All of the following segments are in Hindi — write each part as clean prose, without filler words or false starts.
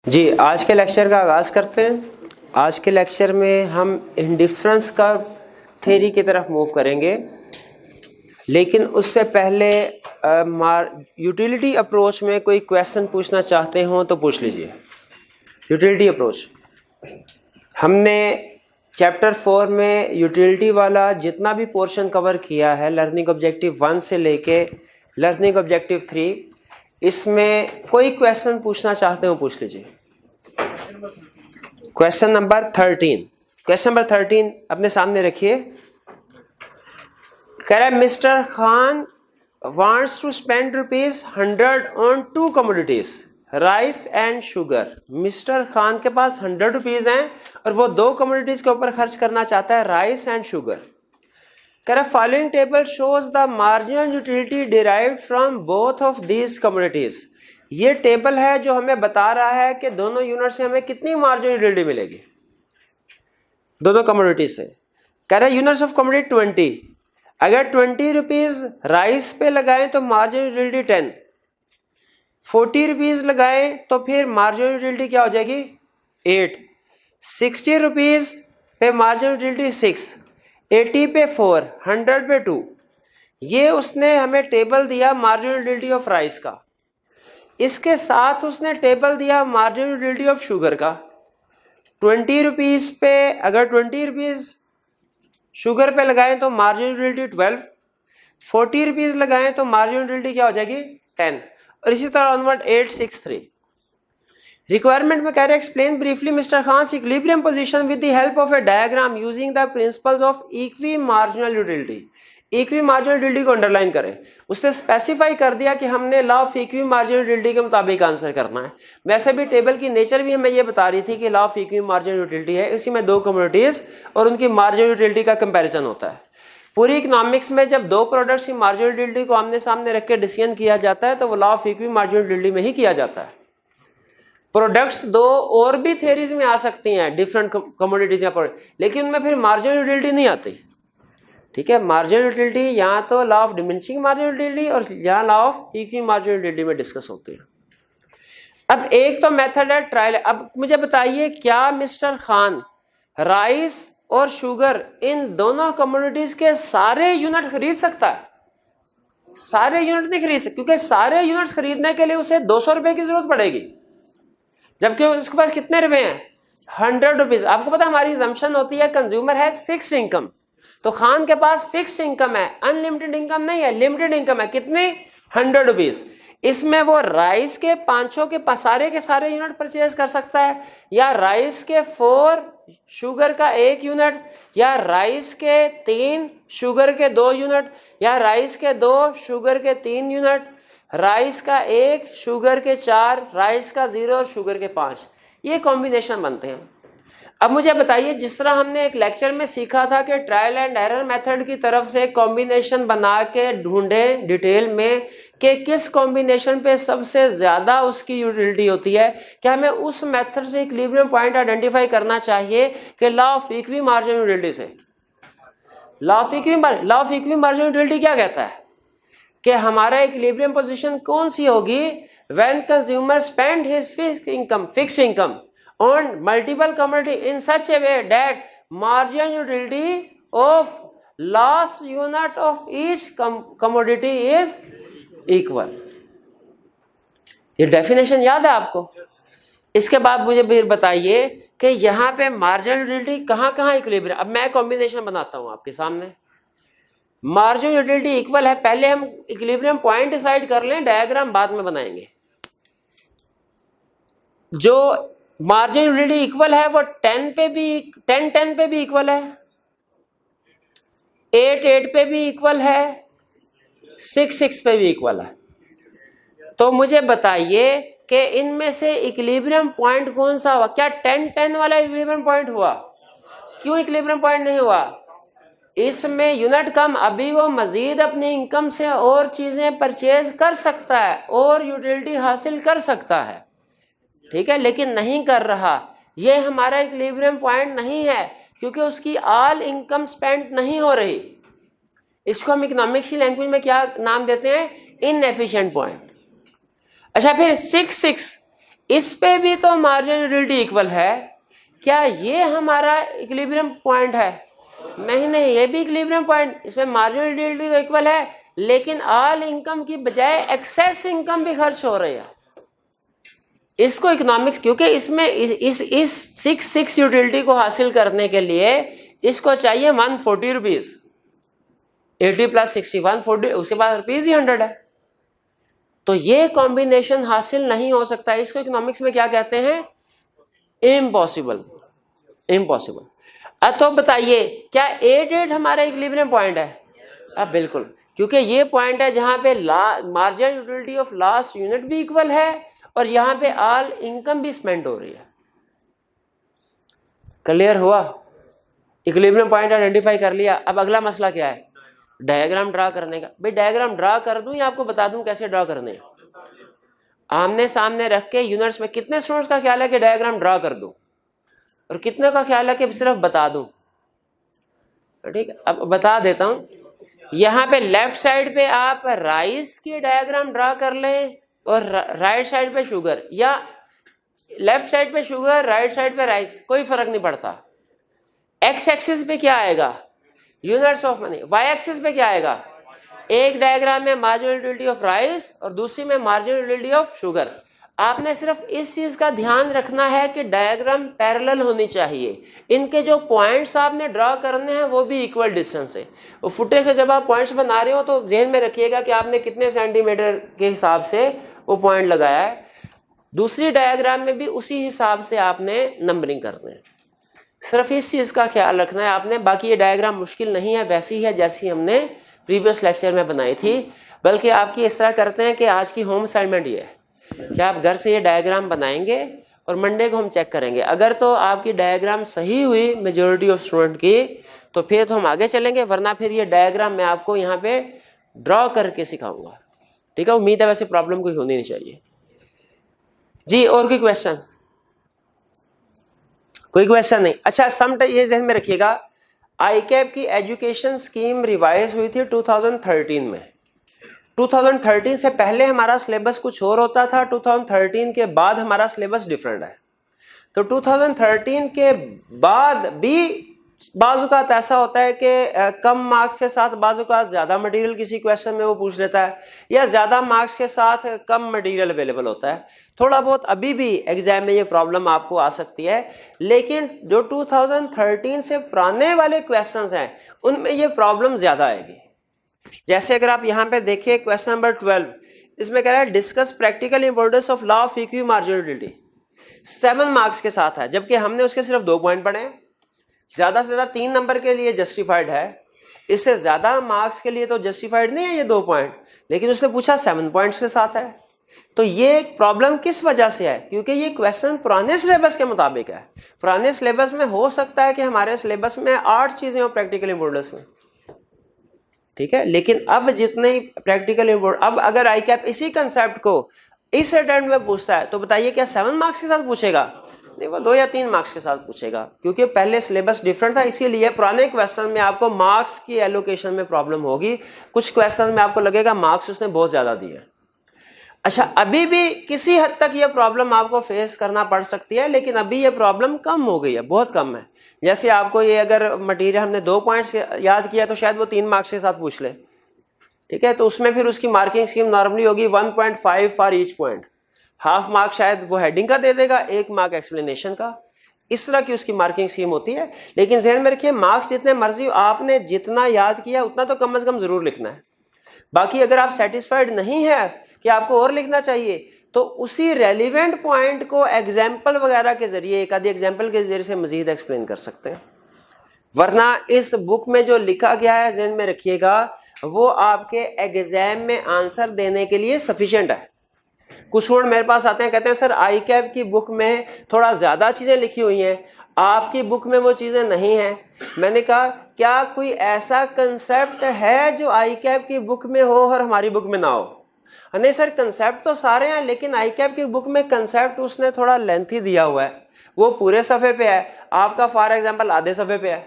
जी, आज के लेक्चर का आगाज़ करते हैं। आज के लेक्चर में हम इंडिफरेंस कर्व थ्योरी की तरफ मूव करेंगे, लेकिन उससे पहले यूटिलिटी अप्रोच में कोई क्वेश्चन पूछना चाहते हो तो पूछ लीजिए। यूटिलिटी अप्रोच, हमने चैप्टर 4 में यूटिलिटी वाला जितना भी पोर्शन कवर किया है, लर्निंग ऑब्जेक्टिव 1 से लेके लर्निंग ऑब्जेक्टिव 3, इसमें कोई क्वेश्चन पूछना चाहते हो पूछ लीजिए। क्वेश्चन नंबर 13 अपने सामने रखिए। कह रहा है mister Khan wants to spend ₹100 on 2 commodities, rice and sugar. Mister Khan के पास ₹100 हैं और वो 2 कमोडिटीज के ऊपर खर्च करना चाहता है, राइस एंड शुगर। कह रहा है following table shows the marginal utility derived from both of these commodities. ये टेबल है जो हमें बता रहा है कि दोनों यूनिट से हमें कितनी मार्जिनल यूटिलिटी मिलेगी, दोनों कमोडिटी से। कह रहा है यूनिट्स ऑफ कमोडिटी 20, अगर ₹20 राइस पे लगाएं तो मार्जिनल यूटिलिटी 10, ₹40 लगाएं तो फिर मार्जिनल यूटिलिटी क्या हो जाएगी 8, ₹60 पे मार्जिनल यूटिलिटी 6, 80 पे 4, 100 पे 2। ये उसने हमें टेबल दिया मार्जिनल यूटिलिटी ऑफ राइस का। इसके साथ उसने टेबल दिया मार्जिनल यूटिलिटी ऑफ शुगर का। ₹20 पे अगर ₹20 शुगर पे लगाएं तो मार्जिनल यूटिलिटी 12, ₹40 लगाएं तो मार्जिनल यूटिलिटी क्या हो जाएगी 10, और इसी तरह ऑनवर्ड 8, 6, 3। रिक्वायरमेंट में कह रहे हैं explain briefly mister Khan's equilibrium position with the help of a diagram using the principles of equi marginal utility. Equi marginal utility को अंडरलाइन करें। उसने स्पेसिफाई कर दिया कि हमने law of equi marginal utility के मुताबिक आंसर करना है। वैसे भी टेबल की नेचर भी हमें ये बता रही थी कि law of equi marginal utility है, इसी में 2 कमोडिटीज और उनकी मार्जिनल यूटिलिटी का कंपैरिजन होता है। पूरी इकोनॉमिक्स में जब 2 प्रोडक्ट्स की मार्जिनल यूटिलिटी को आमने सामने रख के डिसीजन किया जाता है तो वो law of equi marginal utility में ही किया जाता है। प्रोडक्ट्स 2 और भी थ्योरीज में आ सकती हैं, डिफरेंट कमोडिटीज या प्रोडक्ट, लेकिन उनमें फिर मार्जिनल यूटिलिटी नहीं आती। ठीक है, मार्जिनल यूटिलिटी यहाँ तो law of diminishing marginal utility और यहाँ law of equi marginal utility में डिस्कस होती है। अब एक तो मेथड है ट्रायल। अब मुझे बताइए क्या मिस्टर खान राइस और शुगर इन दोनों कमोडिटीज के सारे यूनिट खरीद सकता है? सारे यूनिट नहीं खरीद सकते, क्योंकि सारे यूनिट्स खरीदने के लिए उसे ₹200 की जरूरत पड़ेगी, जबकि उसके पास कितने रुपए हैं ₹100। आपको पता हमारी assumption होती है कंज्यूमर हैज फिक्स्ड इनकम, तो खान के पास फिक्स्ड इनकम है, अनलिमिटेड इनकम नहीं है, लिमिटेड इनकम है। कितने? ₹100। इसमें वो राइस के 500 के सारे यूनिट परचेज कर सकता है, या राइस के 4 शुगर का 1 यूनिट, या राइस के 3 शुगर के 2 यूनिट, या राइस के 2 शुगर के 3 यूनिट, राइस का 1 शुगर के 4, राइस का 0 और शुगर के 5। ये कॉम्बिनेशन बनते हैं। अब मुझे बताइए, जिस तरह हमने एक लेक्चर में सीखा था कि ट्रायल एंड एरर मेथड की तरफ से कॉम्बिनेशन बना के ढूंढें डिटेल में कि किस कॉम्बिनेशन पे सबसे ज्यादा उसकी यूटिलिटी होती है, क्या हमें उस मेथड से इक्विलिब्रियम पॉइंट आइडेंटिफाई करना चाहिए कि law of equi marginal utility से। Law of equi marginal utility क्या कहता है कि हमारा इक्विलिब्रियम पोजीशन कौन सी होगी? When consumer spend his fixed income on multiple commodity in such a way that marginal utility of last unit of each commodity is equal। ये डेफिनेशन याद है आपको? इसके बाद मुझे फिर बताइए कि यहाँ पे मार्जिनल यूटिलिटी कहाँ इक्विलिब्रियम। अब मैं कॉम्बिनेशन बनाता हूँ आपके सामने। मार्जिनल यूटिलिटी इक्वल है, पहले हम इक्विलिब्रियम पॉइंट डिसाइड कर लें, डायग्राम बाद में बनाएंगे। जो मार्जिनल यूटिलिटी इक्वल है वो 10 पे भी इक्वल है, 8 पे भी इक्वल है, 6 पे भी इक्वल है। तो मुझे बताइए कि इनमें से इक्विलिब्रियम पॉइंट कौन सा हुआ? क्या 10 वाला इक्विलिब्रियम पॉइंट हुआ? क्यों इक्विलिब्रियम पॉइंट नहीं हुआ? इसमें यूनिट कम, अभी वो मजीद अपनी इनकम से और चीजें परचेज कर सकता है और यूटिलिटी हासिल कर सकता है, ठीक है, लेकिन नहीं कर रहा। ये हमारा इक्विलिब्रियम पॉइंट नहीं है, क्योंकि उसकी ऑल इनकम स्पेंड नहीं हो रही। इसको हम इकोनॉमिक्स की लैंग्वेज में क्या नाम देते हैं? Inefficient point. अच्छा, फिर 6 इस पे भी तो मार्जिनल यूटिलिटी इक्वल है। क्या ये हमारा इक्विलिब्रियम पॉइंट है? नहीं नहीं, ये भी इक्विलिब्रियम पॉइंट, इसमें मार्जिनल यूटिलिटी तो इक्वल है, लेकिन ऑल इनकम की बजाय एक्सेस इनकम भी खर्च हो रही है। इसको इकोनॉमिक्स, क्योंकि इसमें इस 6 यूटिलिटी को हासिल करने के लिए इसको चाहिए 140 रुपीज, 80 + 60 140, उसके बाद रुपीज ही 100 है। तो ये कॉम्बिनेशन हासिल नहीं हो सकता। इसको इकोनॉमिक्स में क्या कहते हैं? Impossible, impossible. तो बताइए क्या 8 हमारा इक्विलिब्रियम पॉइंट है? अब बिल्कुल, क्योंकि ये पॉइंट है जहां पे marginal utility of last unit भी इक्वल है और यहां पे ऑल इनकम भी स्पेंड हो रही है। क्लियर हुआ? इक्विलिब्रियम पॉइंट आइडेंटिफाई कर लिया। अब अगला मसला क्या है? डायग्राम ड्रा करने का। भाई डायग्राम ड्रा कर दूं या आपको बता दूं कैसे ड्रा करने हैं? आमने सामने रख के यूनिट्स में कितने स्टूडेंट्स का ख्याल है कि डायग्राम ड्रा कर दूं, और कितने का ख्याल है कि सिर्फ बता दूं? ठीक है, अब बता देता हूं। यहाँ पे लेफ्ट साइड पे आप राइस की डायग्राम ड्रा कर लें और राइट साइड पे शुगर, या लेफ्ट साइड पे शुगर राइट साइड पे राइस, कोई फर्क नहीं पड़ता। एक्स एक्सिस पे क्या आएगा? Units of money. Y axis पे क्या आएगा? एक डायग्राम में मार्जिनल यूटिलिटी ऑफ राइस और दूसरी में मार्जिनल यूटिलिटी ऑफ शुगर। आपने सिर्फ इस चीज का ध्यान रखना है कि डायग्राम पैरेलल होनी चाहिए। इनके जो पॉइंट्स आपने ड्रा करने हैं वो भी इक्वल डिस्टेंस है। वो फुटे से जब आप पॉइंट्स बना रहे हो तो ध्यान में रखिएगा कि आपने कितने सेंटीमीटर के हिसाब से वो पॉइंट लगाया है। दूसरी डायग्राम में भी उसी हिसाब से आपने नंबरिंग करना है। सिर्फ इस चीज का ख्याल रखना है आपने। बाकी ये डायग्राम मुश्किल नहीं है, वैसी है जैसी हमने प्रीवियस लेक्चर में बनाई थी। बल्कि आपकी इस तरह करते हैं कि आज की होम असाइनमेंट ये है कि आप घर से ये डायग्राम बनाएंगे और मंडे को हम चेक करेंगे। अगर तो आपकी डायग्राम सही हुई मेजॉरिटी ऑफ स्टूडेंट की तो फिर तो हम आगे चलेंगे, वरना फिर ये डायग्राम मैं आपको यहाँ पे ड्रॉ करके सिखाऊंगा। ठीक है, उम्मीद है वैसे प्रॉब्लम कोई होनी नहीं चाहिए जी। और कोई क्वेश्चन? कोई क्वेश्चन नहीं? अच्छा, सम ये ध्यान में रखिएगा, आईकैप की एजुकेशन स्कीम रिवाइज हुई थी 2013 में। 2013 से पहले हमारा सिलेबस कुछ और होता था, 2013 के बाद हमारा सिलेबस डिफरेंट है। तो 2013 के बाद भी बाज़-औक़ात ऐसा होता है कि कम मार्क्स के साथ बाज़-औक़ात ज़्यादा मटेरियल किसी क्वेश्चन में वो पूछ लेता है, या ज़्यादा मार्क्स के साथ कम मटेरियल अवेलेबल होता है। थोड़ा बहुत अभी भी एग्जाम में ये प्रॉब्लम आपको आ सकती है, लेकिन जो 2013 से पुराने वाले क्वेश्चंस हैं उनमें ये प्रॉब्लम ज़्यादा आएगी। जैसे अगर आप यहाँ पे देखिए क्वेश्चन नंबर 12, इसमें कह रहा है discuss practical importance of law of equi marginality. 7 marks के साथ है, जबकि हमने उसके सिर्फ 2 पॉइंट पढ़े हैं। ज्यादा से ज्यादा 3 नंबर के लिए जस्टिफाइड है, इससे ज्यादा मार्क्स के लिए तो जस्टिफाइड नहीं है ये 2 पॉइंट, लेकिन उसने पूछा 7 पॉइंट्स के साथ है। तो ये प्रॉब्लम किस वजह से है? क्योंकि ये क्वेश्चन पुराने सिलेबस के मुताबिक है। पुराने सिलेबस में हो सकता है कि हमारे सिलेबस में 8 चीजें हो प्रैक्टिकल इंपॉर्टेंस में, ठीक है, लेकिन अब जितने प्रैक्टिकल इंपॉर्टेंस, अब अगर आईकैप इसी कंसेप्ट को इस अटेम्प्ट में पूछता है तो बताइए क्या 7 मार्क्स के साथ पूछेगा? नहीं, वो 2 या 3 मार्क्स के साथ पूछेगा, क्योंकि पहले सिलेबस डिफरेंट था। इसीलिए पुराने क्वेश्चन में आपको मार्क्स की एलोकेशन में प्रॉब्लम होगी। कुछ क्वेश्चन में आपको लगेगा मार्क्स उसने बहुत ज्यादा दिए। अच्छा, अभी भी किसी हद तक ये प्रॉब्लम आपको फेस करना पड़ सकती है, लेकिन अभी ये प्रॉब्लम कम हो गई है, बहुत कम है। जैसे आपको ये अगर मटेरियल हमने 2 पॉइंट्स याद किया तो शायद वो 3 मार्क्स के साथ पूछ ले, ठीक है, तो उसमें फिर उसकी मार्किंग स्कीम नॉर्मली होगी 1.5 for each point. Half mark शायद वो हेडिंग का दे देगा, 1 मार्क एक्सप्लेनेशन का, इस तरह की उसकी मार्किंग स्कीम होती है। लेकिन ध्यान में रखिए, मार्क्स जितने मर्जी हो, आपने जितना याद किया उतना तो कम से कम जरूर लिखना है। बाकी अगर आप सेटिस्फाइड नहीं है कि आपको और लिखना चाहिए तो उसी रेलिवेंट पॉइंट को एग्जाम्पल वगैरह के जरिए, एक आधी एग्जाम्पल के जरिए से मजीद एक्सप्लेन कर सकते हैं। वरना इस बुक में जो लिखा गया है ध्यान में रखिएगा, वो आपके एग्जाम में आंसर देने के लिए सफिशिएंट है। कुछ स्टूडेंट मेरे पास आते हैं, कहते हैं सर आईकैप की बुक में थोड़ा ज्यादा चीजें लिखी हुई हैं, आपकी बुक में वो चीजें नहीं हैं। मैंने कहा क्या कोई ऐसा कंसेप्ट है जो आईकैप की बुक में हो और हमारी बुक में ना हो? नहीं सर, कंसेप्ट तो सारे हैं, लेकिन आईकैप की बुक में कंसेप्ट उसने थोड़ा लेंथी दिया हुआ है, वो पूरे सफ़े पे है, आपका फॉर एग्जाम्पल आधे सफ़े पे है,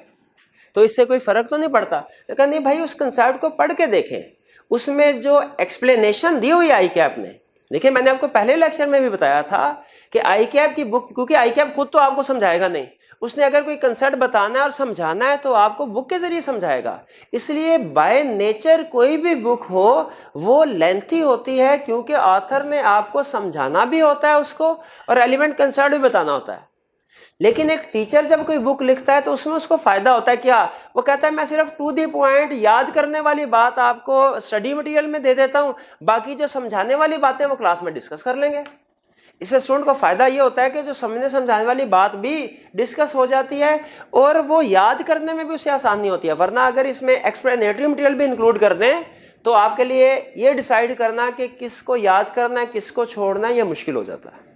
तो इससे कोई फर्क तो नहीं पड़ता। लेकिन नहीं भाई, उस कंसेप्ट को पढ़ के देखें, उसमें जो एक्सप्लेनेशन दी हुई आईकैप ने देखिए मैंने आपको पहले लेक्चर में भी बताया था कि आई कैप की बुक, क्योंकि आई कैप खुद तो आपको समझाएगा नहीं, उसने अगर कोई कंसेप्ट बताना है और समझाना है तो आपको बुक के जरिए समझाएगा। इसलिए बाय नेचर कोई भी बुक हो वो लेंथी होती है, क्योंकि ऑथर ने आपको समझाना भी होता है उसको और रेलिवेंट कंसेप्ट भी बताना होता है। लेकिन एक टीचर जब कोई बुक लिखता है तो उसमें उसको फायदा होता है क्या, वो कहता है मैं सिर्फ टू दी पॉइंट याद करने वाली बात आपको स्टडी मटेरियल में दे देता हूं, बाकी जो समझाने वाली बातें वो क्लास में डिस्कस कर लेंगे। इससे स्टूडेंट को फायदा ये होता है कि जो समझाने वाली बात भी डिस्कस हो जाती है और वो याद करने में भी उससे आसानी होती है। वरना अगर इसमें एक्सप्लेनेटरी मटेरियल भी इंक्लूड कर दें तो आपके लिए ये डिसाइड करना कि किसको याद करना है किसको छोड़ना है, ये मुश्किल हो जाता है।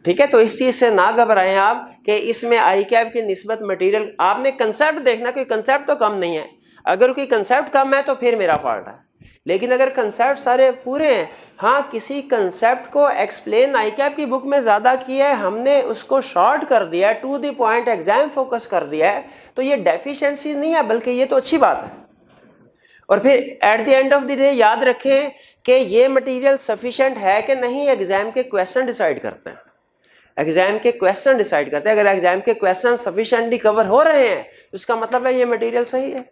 ठीक है, तो इस चीज से ना घबराएं आप कि इसमें आई कैप की निस्बत मटेरियल, आपने कंसेप्ट देखना, कोई कंसेप्ट तो कम नहीं है। अगर कोई कंसेप्ट कम है तो फिर मेरा फॉल्ट है, लेकिन अगर कंसेप्ट सारे पूरे हैं, हाँ किसी कंसेप्ट को एक्सप्लेन आई कैप की बुक में ज्यादा किया है, हमने उसको शॉर्ट कर दिया है, to the point exam focus कर दिया है, तो ये डेफिशिएंसी नहीं है बल्कि ये तो अच्छी बात है। और फिर at the end of the day याद रखें कि ये मटेरियल सफिशिएंट है कि नहीं, एग्जाम के क्वेश्चन डिसाइड करते हैं। एग्जाम के क्वेश्चन डिसाइड करते हैं। अगर एग्जाम के क्वेश्चन सफिशिएंटली कवर हो रहे हैं तो इसका मतलब है ये मटेरियल सही है।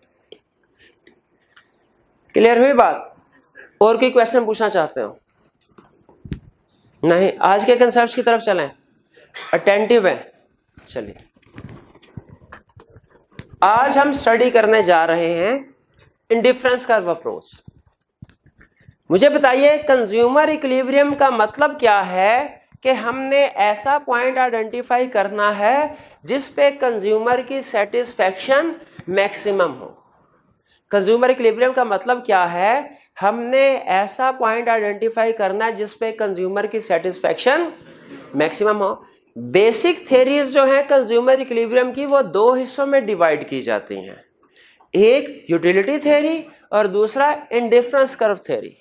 क्लियर हुई बात? और कोई क्वेश्चन पूछना चाहते हो? नहीं, आज के कंसेप्ट की तरफ चलें, अटेंटिव है। चलिए आज हम स्टडी करने जा रहे हैं इंडिफरेंस कर्व अप्रोच। मुझे बताइए कंज्यूमर इक्विलिब्रियम का मतलब क्या है कि हमने ऐसा पॉइंट आइडेंटिफाई करना है जिस पे कंज्यूमर की सेटिस्फैक्शन मैक्सिमम हो। कंज्यूमर इक्विलिब्रियम का मतलब क्या है, हमने ऐसा पॉइंट आइडेंटिफाई करना है जिस पे कंज्यूमर की सेटिस्फैक्शन मैक्सिमम हो। बेसिक थ्योरीज जो है कंज्यूमर इक्विलिब्रियम की वो दो हिस्सों में डिवाइड की जाती हैं, एक यूटिलिटी थ्योरी और दूसरा इंडिफरेंस कर्व थ्योरी।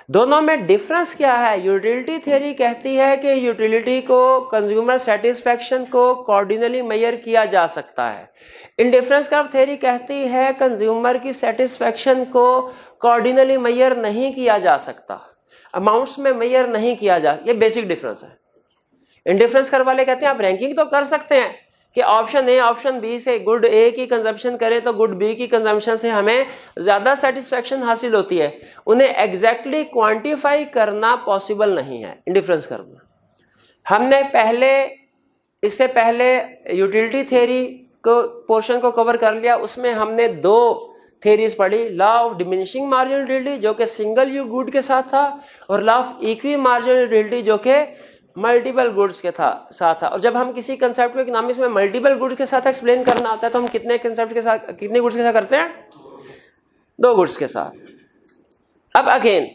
दोनों में डिफरेंस क्या है? यूटिलिटी थ्योरी कहती है कि यूटिलिटी को, कंज्यूमर सेटिस्फैक्शन को कॉर्डिनली मेजर किया जा सकता है। इंडिफरेंस कर्व थ्योरी कहती है कंज्यूमर की सेटिस्फैक्शन को कॉर्डिनली मेजर नहीं किया जा सकता, अमाउंट्स में मेजर नहीं किया जा, ये बेसिक डिफरेंस है। इंडिफरेंस कर्व वाले कहते हैं आप रैंकिंग तो कर सकते हैं कि ऑप्शन ए ऑप्शन बी से गुड ए की कंजम्पशन करें तो गुड बी की कंजम्पशन से हमें ज्यादा सेटिस्फैक्शन हासिल होती है, उन्हें एग्जैक्टली क्वांटिफाई करना पॉसिबल नहीं है इंडिफरेंस कर्व में। हमने इससे पहले यूटिलिटी थ्योरी को पोर्शन को कवर कर लिया, उसमें हमने दो थ्योरीज पढ़ी, law of diminishing marginal utility जो कि सिंगल यू गुड के साथ था, और law of equi marginal utility जो कि मल्टीपल गुड्स के साथ था। और जब हम किसी कंसेप्ट को इकोनॉमिक्स में मल्टीपल गुड्स के साथ एक्सप्लेन करना होता है तो हम कितने कंसेप्ट के साथ, कितने गुड्स के साथ करते हैं? दो गुड्स के साथ। अब अगेन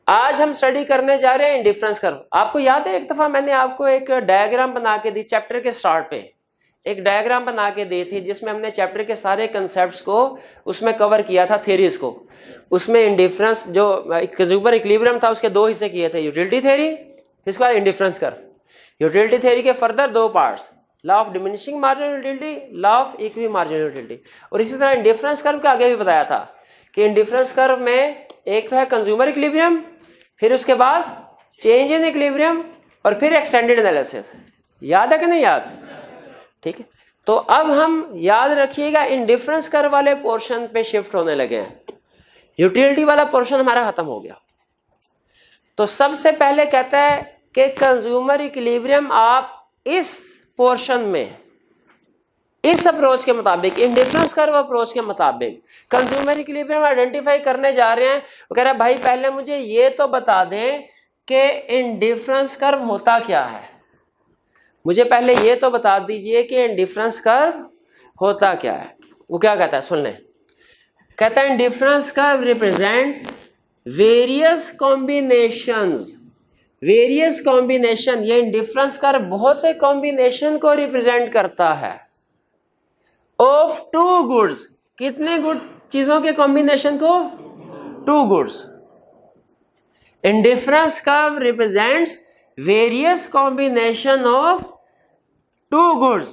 आज हम स्टडी करने जा रहे हैं इंडिफरेंस कर्व। आपको याद है एक दफा मैंने आपको एक डायग्राम बना के दी, चैप्टर के स्टार्ट पे एक डायग्राम बना के दी थी जिसमें हमने चैप्टर के सारे कंसेप्ट्स को उसमें कवर किया था, थ्योरीज को। उसमें इंडिफरेंस जो कंज्यूमर इक्विलिब्रियम था उसके दो हिस्से किए थे, यूटिलिटी थ्योरी, इसके बाद इंडिफरेंस कर्व। यूटिलिटी थ्योरी के फर्दर दो parts, law of diminishing marginal utility, law of equi marginal utility. और इसी तरह इंडिफरेंस कर्व के आगे भी बताया था कि इंडिफरेंस कर्व में एक तो है कंज्यूमर इक्विलिब्रियम, फिर उसके बाद चेंज इन इक्विलिब्रियम और फिर एक्सटेंडेड एनालिसिस। याद है कि नहीं याद? ठीक है, तो अब हम याद रखिएगा इंडिफरेंस कर्व वाले पोर्शन पे शिफ्ट होने लगे हैं। यूटिलिटी वाला पोर्शन हमारा खत्म हो गया। तो सबसे पहले कहता है कि कंज्यूमर इक्विलिब्रियम आप इस पोर्शन में इस अप्रोच के मुताबिक, इंडिफरेंस कर्व अप्रोच के मुताबिक कंज्यूमर इक्विलिब्रियम आइडेंटिफाई करने जा रहे हैं। वो कह रहा है भाई पहले मुझे ये तो बता दें कि इंडिफरेंस कर्व होता क्या है, मुझे पहले ये तो बता दीजिए कि इंडिफरेंस कर्व होता क्या है। वो क्या कहता है सुन लें, कहता है indifference curve represent various combinations, various combination, ये इंडिफरेंस कर्व बहुत से कॉम्बिनेशन को रिप्रेजेंट करता है, ऑफ टू गुड्स, कितने गुड चीजों के कॉम्बिनेशन को? Two goods. Indifference curve represents various combination of two goods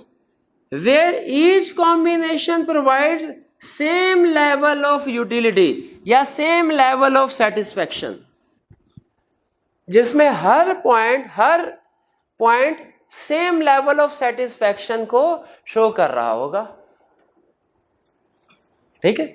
where each combination provides same level of utility या same level of satisfaction। जिसमें हर point same level of satisfaction को शो कर रहा होगा। ठीक है,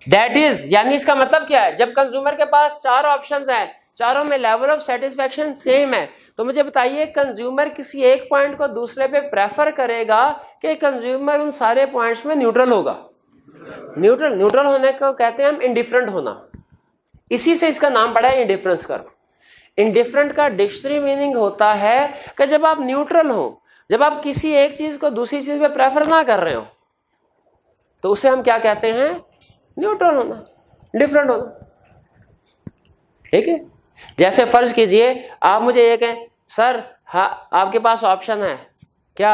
दैट इज, यानी इसका मतलब क्या है, जब कंज्यूमर के पास 4 ऑप्शंस हैं, चारों में लेवल ऑफ सेटिस्फैक्शन सेम है, तो मुझे बताइए कंज्यूमर किसी एक पॉइंट को दूसरे पे प्रेफर करेगा कि कंज्यूमर उन सारे पॉइंट्स में न्यूट्रल होगा? न्यूट्रल होने को कहते हैं हम इंडिफरेंट होना। इसी से इसका नाम पड़ा है इंडिफरेंस कर्व। इंडिफरेंट का डिक्शनरी मीनिंग होता है कि जब आप न्यूट्रल हो, जब आप किसी एक चीज को दूसरी चीज पे प्रेफर ना कर रहे हो, तो उसे हम क्या कहते हैं? न्यूट्रल होना, डिफरेंट होना। ठीक है, जैसे फर्ज कीजिए आप मुझे ये कहें, सर हाँ आपके पास ऑप्शन है क्या,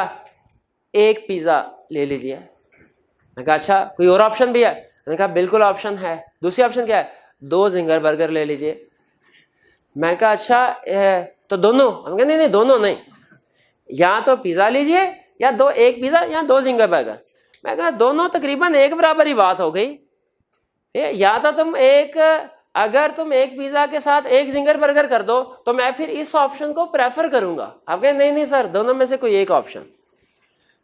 एक पिज्जा ले लीजिए। मैंने कहा अच्छा, कोई और ऑप्शन भी है? मैंने कहा बिल्कुल ऑप्शन है। दूसरी ऑप्शन क्या है? 2 जिंगर बर्गर ले लीजिए। मैं कहा अच्छा तो दोनों? हम कहा नहीं दोनों नहीं, या तो पिज्जा लीजिए या एक पिज्जा या 2 जिंगर बर्गर। मैं कहा दोनों तकरीबन एक बराबर ही बात हो गई। या तो तुम अगर तुम एक पिज्जा के साथ 1 जिंगर बर्गर कर दो तो मैं फिर इस ऑप्शन को प्रेफर करूंगा। आप कहें नहीं सर, दोनों में से कोई एक ऑप्शन।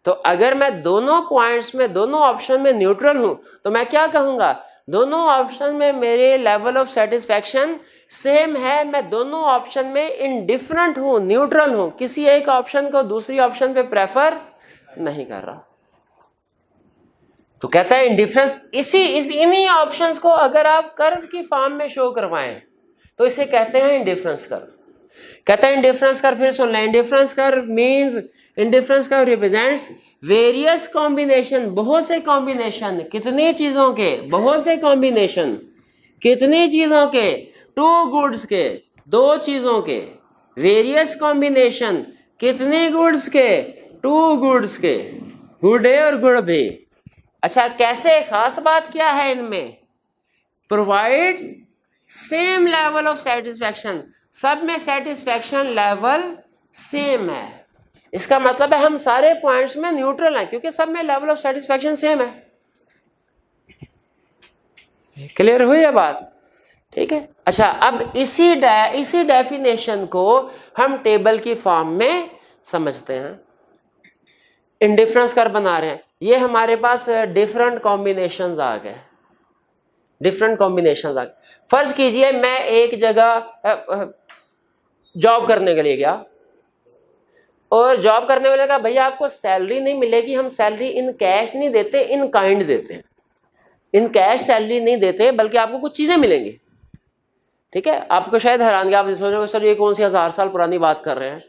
तो अगर मैं दोनों पॉइंट्स में, दोनों ऑप्शन में न्यूट्रल हूं तो मैं क्या कहूंगा? दोनों ऑप्शन में मेरे लेवल ऑफ सेटिस्फैक्शन सेम है, मैं दोनों ऑप्शन में इनडिफरेंट हूं, न्यूट्रल हूं, किसी एक ऑप्शन को दूसरी ऑप्शन पे प्रेफर नहीं कर रहा। तो कहता है इंडिफरेंस, इन्हीं ऑप्शंस को अगर आप कर्व की फॉर्म में शो करवाएं तो इसे कहते हैं इंडिफरेंस कर्व। कहता है इंडिफरेंस कर्व, फिर सुन लें, indifference curve means, indifference curve represents various combination, बहुत से कॉम्बिनेशन, कितनी चीजों के? बहुत से कॉम्बिनेशन, कितनी चीजों के? 2 गुड्स के, 2 चीजों के। वेरियस कॉम्बिनेशन, कितने गुड्स के? 2 गुड्स के, गुड ए और गुड बी। अच्छा, कैसे? खास बात क्या है इनमें? Provide same level of satisfaction, सब में सेटिस्फैक्शन लेवल सेम है। इसका मतलब है हम सारे पॉइंट्स में न्यूट्रल हैं क्योंकि सब में लेवल ऑफ सेटिस्फैक्शन सेम है। क्लियर हुई है बात? ठीक है। अच्छा, अब इसी डेफिनेशन को हम टेबल की फॉर्म में समझते हैं। इंडिफरेंस कर्व बना रहे हैं, ये हमारे पास डिफरेंट कॉम्बिनेशंस आ गए, डिफरेंट कॉम्बिनेशंस आ गए। फर्ज कीजिए मैं एक जगह जॉब करने के लिए गया और जॉब करने वाले कहा भैया आपको सैलरी नहीं मिलेगी, हम सैलरी इन कैश नहीं देते, इन काइंड देते हैं। इन कैश सैलरी नहीं देते बल्कि आपको कुछ चीजें मिलेंगी। ठीक है, आपको शायद हैरानगी, आप सोच रहे हो सर ये कौन सी 1000 साल पुरानी बात कर रहे हैं।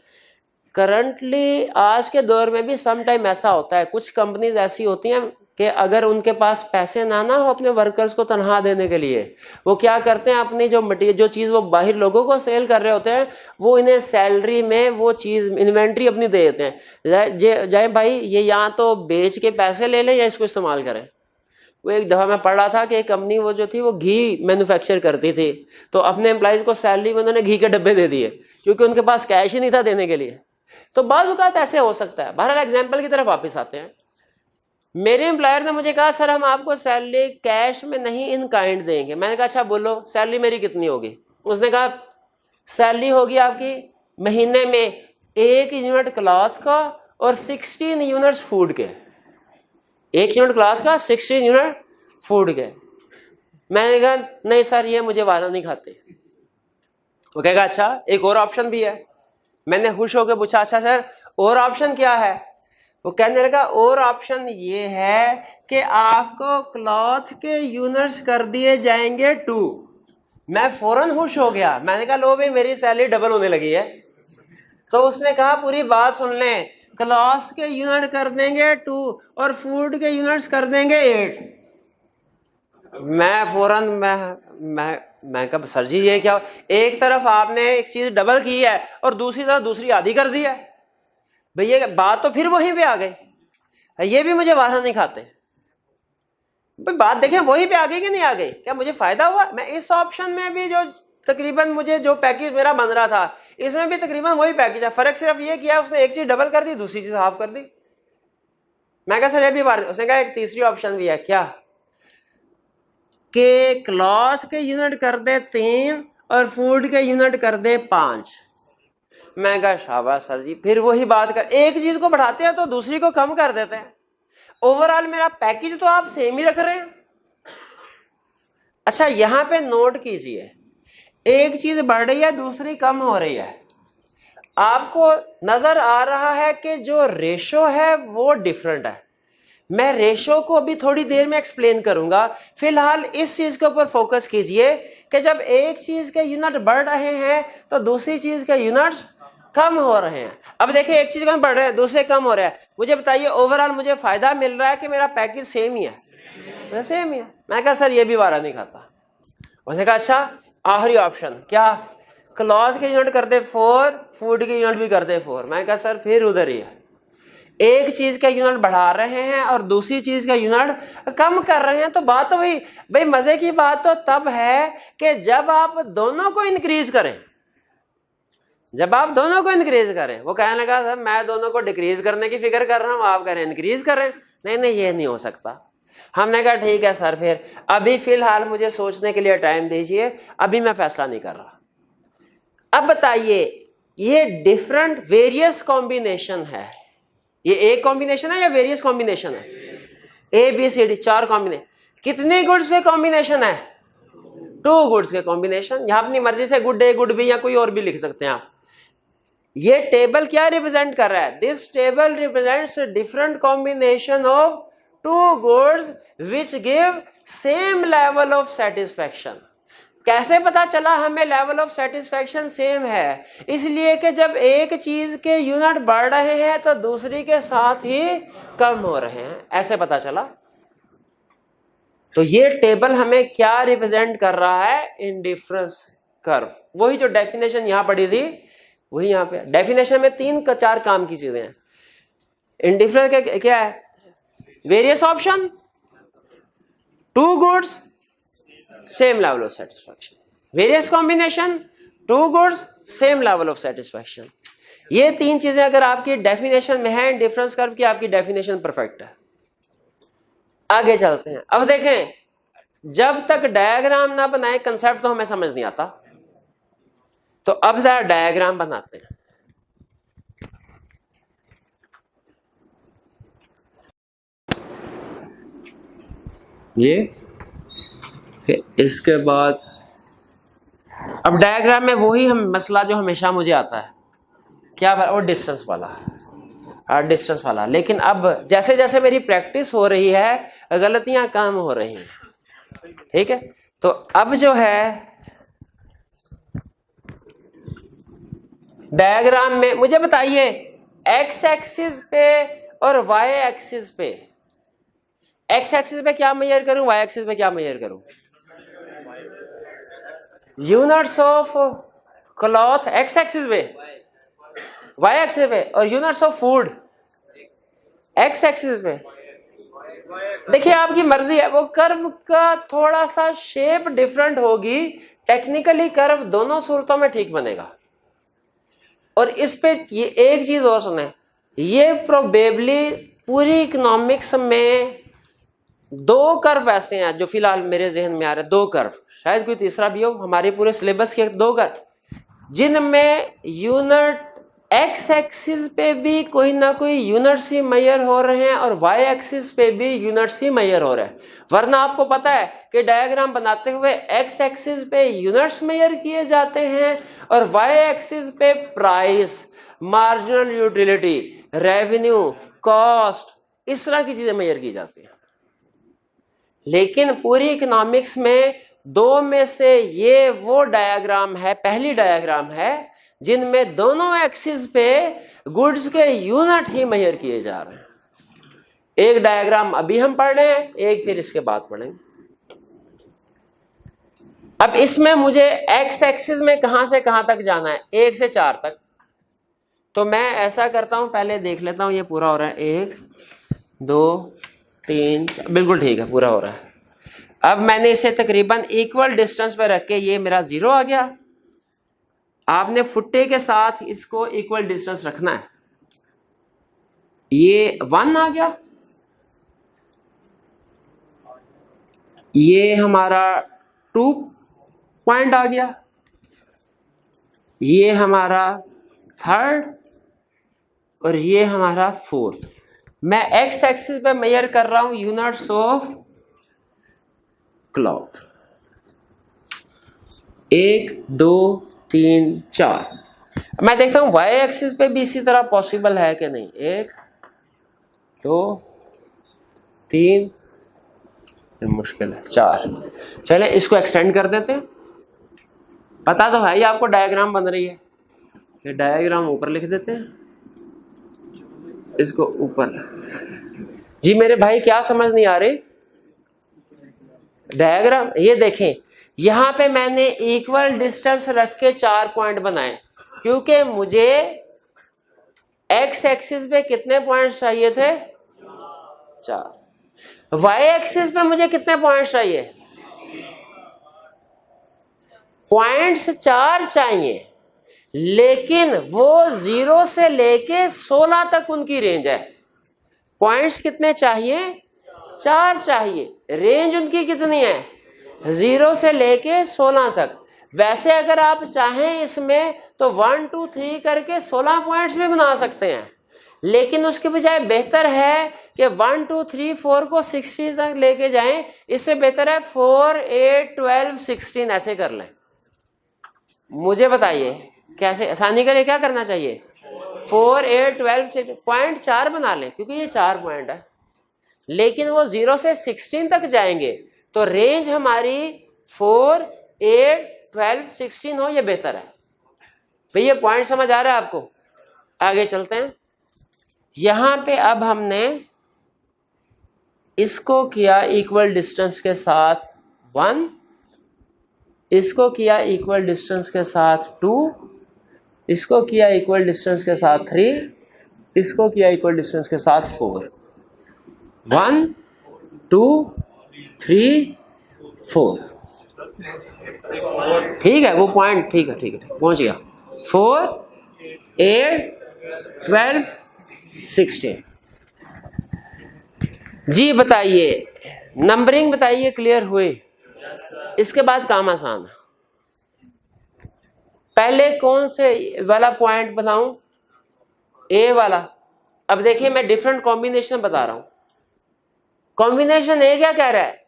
करंटली आज के दौर में भी सम टाइम ऐसा होता है, कुछ कंपनीज ऐसी होती हैं कि अगर उनके पास पैसे ना हो अपने वर्कर्स को तनख्वाह देने के लिए, वो क्या करते हैं, अपनी जो मटीरियल, जो चीज़ वो बाहर लोगों को सेल कर रहे होते हैं, वो इन्हें सैलरी में वो चीज़, इन्वेंट्री अपनी दे देते हैं, जाए भाई ये यहाँ तो बेच के पैसे ले लें या इसको इस्तेमाल करें। वो एक दफ़ा मैं पढ़ रहा था कि एक कंपनी वो जो थी वो घी मैन्युफैक्चर करती थी, तो अपने एम्प्लॉइज़ को सैलरी में उन्होंने घी के डब्बे दे दिए क्योंकि उनके पास कैश ही नहीं था देने के लिए। तो बाज़ औक़ात ऐसे हो सकता है। बहरहाल एग्जाम्पल की तरफ वापस आते हैं। मेरे एम्प्लॉयर ने मुझे कहा सर हम आपको सैलरी कैश में नहीं इन काइंड देंगे। मैंने कहा अच्छा बोलो सैलरी मेरी कितनी होगी? उसने कहा सैलरी होगी आपकी महीने में 1 यूनिट क्लॉथ का और 16 यूनिट्स फूड के। 1 यूनिट क्लॉथ का, 16 यूनिट फूड के। मैंने कहा नहीं सर ये मुझे वादा नहीं खाते। वो कहेगा अच्छा एक और ऑप्शन भी है। मैंने खुश होकर पूछा अच्छा सर और ऑप्शन क्या है? वो कहने लगा और ऑप्शन ये है कि आपको क्लॉथ के यूनिट्स कर दिए जाएंगे 2। मैं फौरन खुश हो गया। मैंने कहा लो भाई मेरी सैलरी डबल होने लगी है। तो उसने कहा पूरी बात सुन लें, क्लॉथ के यूनिट कर देंगे 2 और फूड के यूनिट्स कर देंगे 8। मैं फौरन मैं कहा सर जी ये क्या, एक तरफ आपने एक चीज डबल की है और दूसरी तरफ दूसरी आधी कर दी है। भैया बात तो फिर वहीं पे आ गई, ये भी मुझे वादा नहीं खाते। भाई बात देखें वहीं पे आ गई कि नहीं आ गई? क्या मुझे फायदा हुआ? मैं इस ऑप्शन में भी जो तकरीबन मुझे जो पैकेज मेरा बन रहा था इसमें भी तकरीबन वही पैकेज है, फर्क सिर्फ ये किया उसने एक चीज डबल कर दी दूसरी चीज हाफ कर दी। मैं कहा सर ये भी बात, उसने कहा एक तीसरी ऑप्शन भी है क्या कि क्लॉथ के यूनिट कर दे 3 और फूड के यूनिट कर दे 5। मैं कहा शाबाश सर जी। फिर वही बात कर, एक चीज को बढ़ाते हैं तो दूसरी को कम कर देते हैं। ओवरऑल मेरा पैकेज तो आप सेम ही रख रहे हैं। अच्छा यहां पे नोट कीजिए, एक चीज बढ़ रही है दूसरी कम हो रही है। आपको नजर आ रहा है कि जो रेशो है वो डिफरेंट है। मैं रेशो को अभी थोड़ी देर में एक्सप्लेन करूंगा। फिलहाल इस चीज के ऊपर फोकस कीजिए कि जब एक चीज के यूनिट बढ़ रहे हैं तो दूसरी चीज के यूनिट्स कम हो रहे हैं। अब देखिए एक चीज कम बढ़ रहा है दूसरे कम हो रहा है, मुझे बताइए ओवरऑल मुझे फायदा मिल रहा है कि मेरा पैकेज सेम ही है? सेम ही है। मैं कहा सर ये भी वारा नहीं खाता। उसने कहा अच्छा आखिरी ऑप्शन क्या? क्लॉथ के यूनिट कर दे 4, फूड के यूनिट भी कर दे 4। मैं कहा सर फिर उधर ही है, एक चीज का यूनिट बढ़ा रहे हैं और दूसरी चीज का यूनिट कम कर रहे हैं। तो बात तो वही भाई, मजे की बात तो तब है कि जब आप दोनों को इंक्रीज करें। जब आप दोनों को इंक्रीज करें, वो कहने लगा सर मैं दोनों को डिक्रीज करने की फिक्र कर रहा हूं, आप कह रहे हैं इंक्रीज करें। नहीं नहीं ये नहीं हो सकता। हमने कहा ठीक है सर, फिर अभी फिलहाल मुझे सोचने के लिए टाइम दीजिए, अभी मैं फैसला नहीं कर रहा। अब बताइए ये डिफरेंट वेरियस कॉम्बिनेशन है, ये एक कॉम्बिनेशन है या वेरियस कॉम्बिनेशन है? A B C D 4 combination. कितने गुड्स के कॉम्बिनेशन है? 2 गुड्स के कॉम्बिनेशन। यहां अपनी मर्जी से गुड ए गुड बी या कोई और भी लिख सकते हैं आप। ये टेबल क्या रिप्रेजेंट कर रहा है? This table represents different combination of 2 goods which give same level of satisfaction. कैसे पता चला हमें लेवल ऑफ सेटिस्फैक्शन सेम है? इसलिए कि जब एक चीज के यूनिट बढ़ रहे हैं तो दूसरी के साथ ही कम हो रहे हैं, ऐसे पता चला। तो ये टेबल हमें क्या रिप्रेजेंट कर रहा है? Indifference curve. वही जो डेफिनेशन यहां पड़ी थी वही यहां पे। डेफिनेशन में 3-4 काम की चीजें हैं। इंडिफरेंस क्या है? Various option, 2 goods, same level of satisfaction. Various combination, 2 goods, same level of satisfaction. ये 3 चीजें अगर आपकी डेफिनेशन में है इंडिफरेंस कर्व की, आपकी डेफिनेशन परफेक्ट है। आगे चलते हैं। अब देखें, जब तक डायग्राम ना बनाए कंसेप्ट तो हमें समझ नहीं आता। तो अब जरा डायग्राम बनाते हैं। ये फिर इसके बाद अब डायग्राम में वही हम मसला जो हमेशा मुझे आता है, क्या वो डिस्टेंस वाला। लेकिन अब जैसे जैसे मेरी प्रैक्टिस हो रही है गलतियां कम हो रही हैं, ठीक है। तो अब जो है डायग्राम में मुझे बताइए एक्स एक्सिस पे और वाई एक्सिस पे, एक्स एक्सिस पे क्या मेजर करूं, वाई एक्सिस पे क्या मेजर करूं? Units of cloth x axis पे, वाई एक्सिस पे, और units of food x axis पे। देखिए आपकी मर्जी है, वो कर्व का थोड़ा सा शेप डिफरेंट होगी, टेक्निकली कर्व दोनों सूरतों में ठीक बनेगा। और इस पे ये एक चीज और सुने, ये प्रोबेबली पूरी इकोनॉमिक्स में 2 कर्व ऐसे हैं जो फिलहाल मेरे जहन में आ रहे हैं। 2 कर्व, शायद कोई तीसरा भी हो, हमारे पूरे सिलेबस के 2 कर्व जिनमें यूनिट एक्स एक्सिस पे भी कोई ना कोई यूनिट्स ही मेजर हो रहे हैं और वाई एक्सिस पे भी यूनिट्स ही मेजर हो रहे हैं। वरना आपको पता है कि डायग्राम बनाते हुए एक्स एक्सिस पे यूनिट्स मेजर किए जाते हैं और वाई एक्सिस पे price, marginal utility, revenue, cost, इस तरह की चीजें मेजर की जाती हैं। लेकिन पूरी इकोनॉमिक्स में 2 में से ये वो डायग्राम है, पहली डायग्राम है जिनमें दोनों एक्सिस पे गुड्स के यूनिट ही मेजर किए जा रहे हैं। एक डायग्राम अभी हम पढ़ रहे हैं, एक फिर इसके बाद पढ़ेंगे। अब इसमें मुझे एक्स एक्सिस में कहां से कहां तक जाना है? 1 से 4 तक। तो मैं ऐसा करता हूं, पहले देख लेता हूं ये पूरा हो रहा है। 1 2 3 4, बिल्कुल ठीक है, पूरा हो रहा है। अब मैंने इसे तकरीबन इक्वल डिस्टेंस पे रख के, ये मेरा 0 आ गया। आपने फुट्टे के साथ इसको इक्वल डिस्टेंस रखना है। ये 1 आ गया, ये हमारा 2 पॉइंट आ गया, ये हमारा थर्ड और ये हमारा फोर्थ। मैं एक्स एक्सिस पे मेजर कर रहा हूं यूनिट्स ऑफ क्लॉथ, 1 2 3 4। मैं देखता हूं वाई एक्सिस पे भी इसी तरह पॉसिबल है कि नहीं। 1 2 3, मुश्किल है 4। चले इसको एक्सटेंड कर देते हैं। पता तो है ही आपको डायग्राम बन रही है, ये डायग्राम ऊपर लिख देते हैं, इसको ऊपर। जी मेरे भाई क्या समझ नहीं आ रही डायग्राम? ये देखें यहां पे मैंने इक्वल डिस्टेंस रख के 4 पॉइंट बनाए, क्योंकि मुझे एक्स एक्सिस पे कितने पॉइंट्स चाहिए थे? 4। वाई एक्सिस पे मुझे कितने पॉइंट्स चाहिए? पॉइंट्स 4 चाहिए, लेकिन वो 0 से लेके 16 तक उनकी रेंज है। पॉइंट्स कितने चाहिए? 4 चाहिए। रेंज उनकी कितनी है? 0 से लेके 16 तक। वैसे अगर आप चाहें इसमें तो 1 2 3 करके 16 पॉइंट्स भी बना सकते हैं, लेकिन उसके बजाय बेहतर है कि 1 2 3 4 को 60 तक लेके जाएं। इससे बेहतर है 4 8 12 16 ऐसे कर लें। मुझे बताइए कैसे आसानी के लिए क्या करना चाहिए? 4 8 12 पॉइंट 4 बना लें, क्योंकि ये 4 पॉइंट है, लेकिन वो 0 से 16 तक जाएंगे तो रेंज हमारी 4 8 12 16 हो, ये बेहतर है। भैया पॉइंट समझ आ रहा है आपको? आगे चलते हैं। यहां पे अब हमने इसको किया इक्वल डिस्टेंस के साथ 1, इसको किया इक्वल डिस्टेंस के साथ 2, इसको किया इक्वल डिस्टेंस के साथ 3, इसको किया इक्वल डिस्टेंस के साथ 4। 1 2 3 4। ठीक है वो पॉइंट, ठीक है पहुंच गया। 4 8 12 16। जी बताइए, नंबरिंग बताइए, क्लियर हुए? इसके बाद काम आसान है। पहले कौन से वाला पॉइंट बनाऊं? ए वाला। अब देखिए मैं डिफरेंट कॉम्बिनेशन बता रहा हूं। कॉम्बिनेशन ए क्या कह रहा है?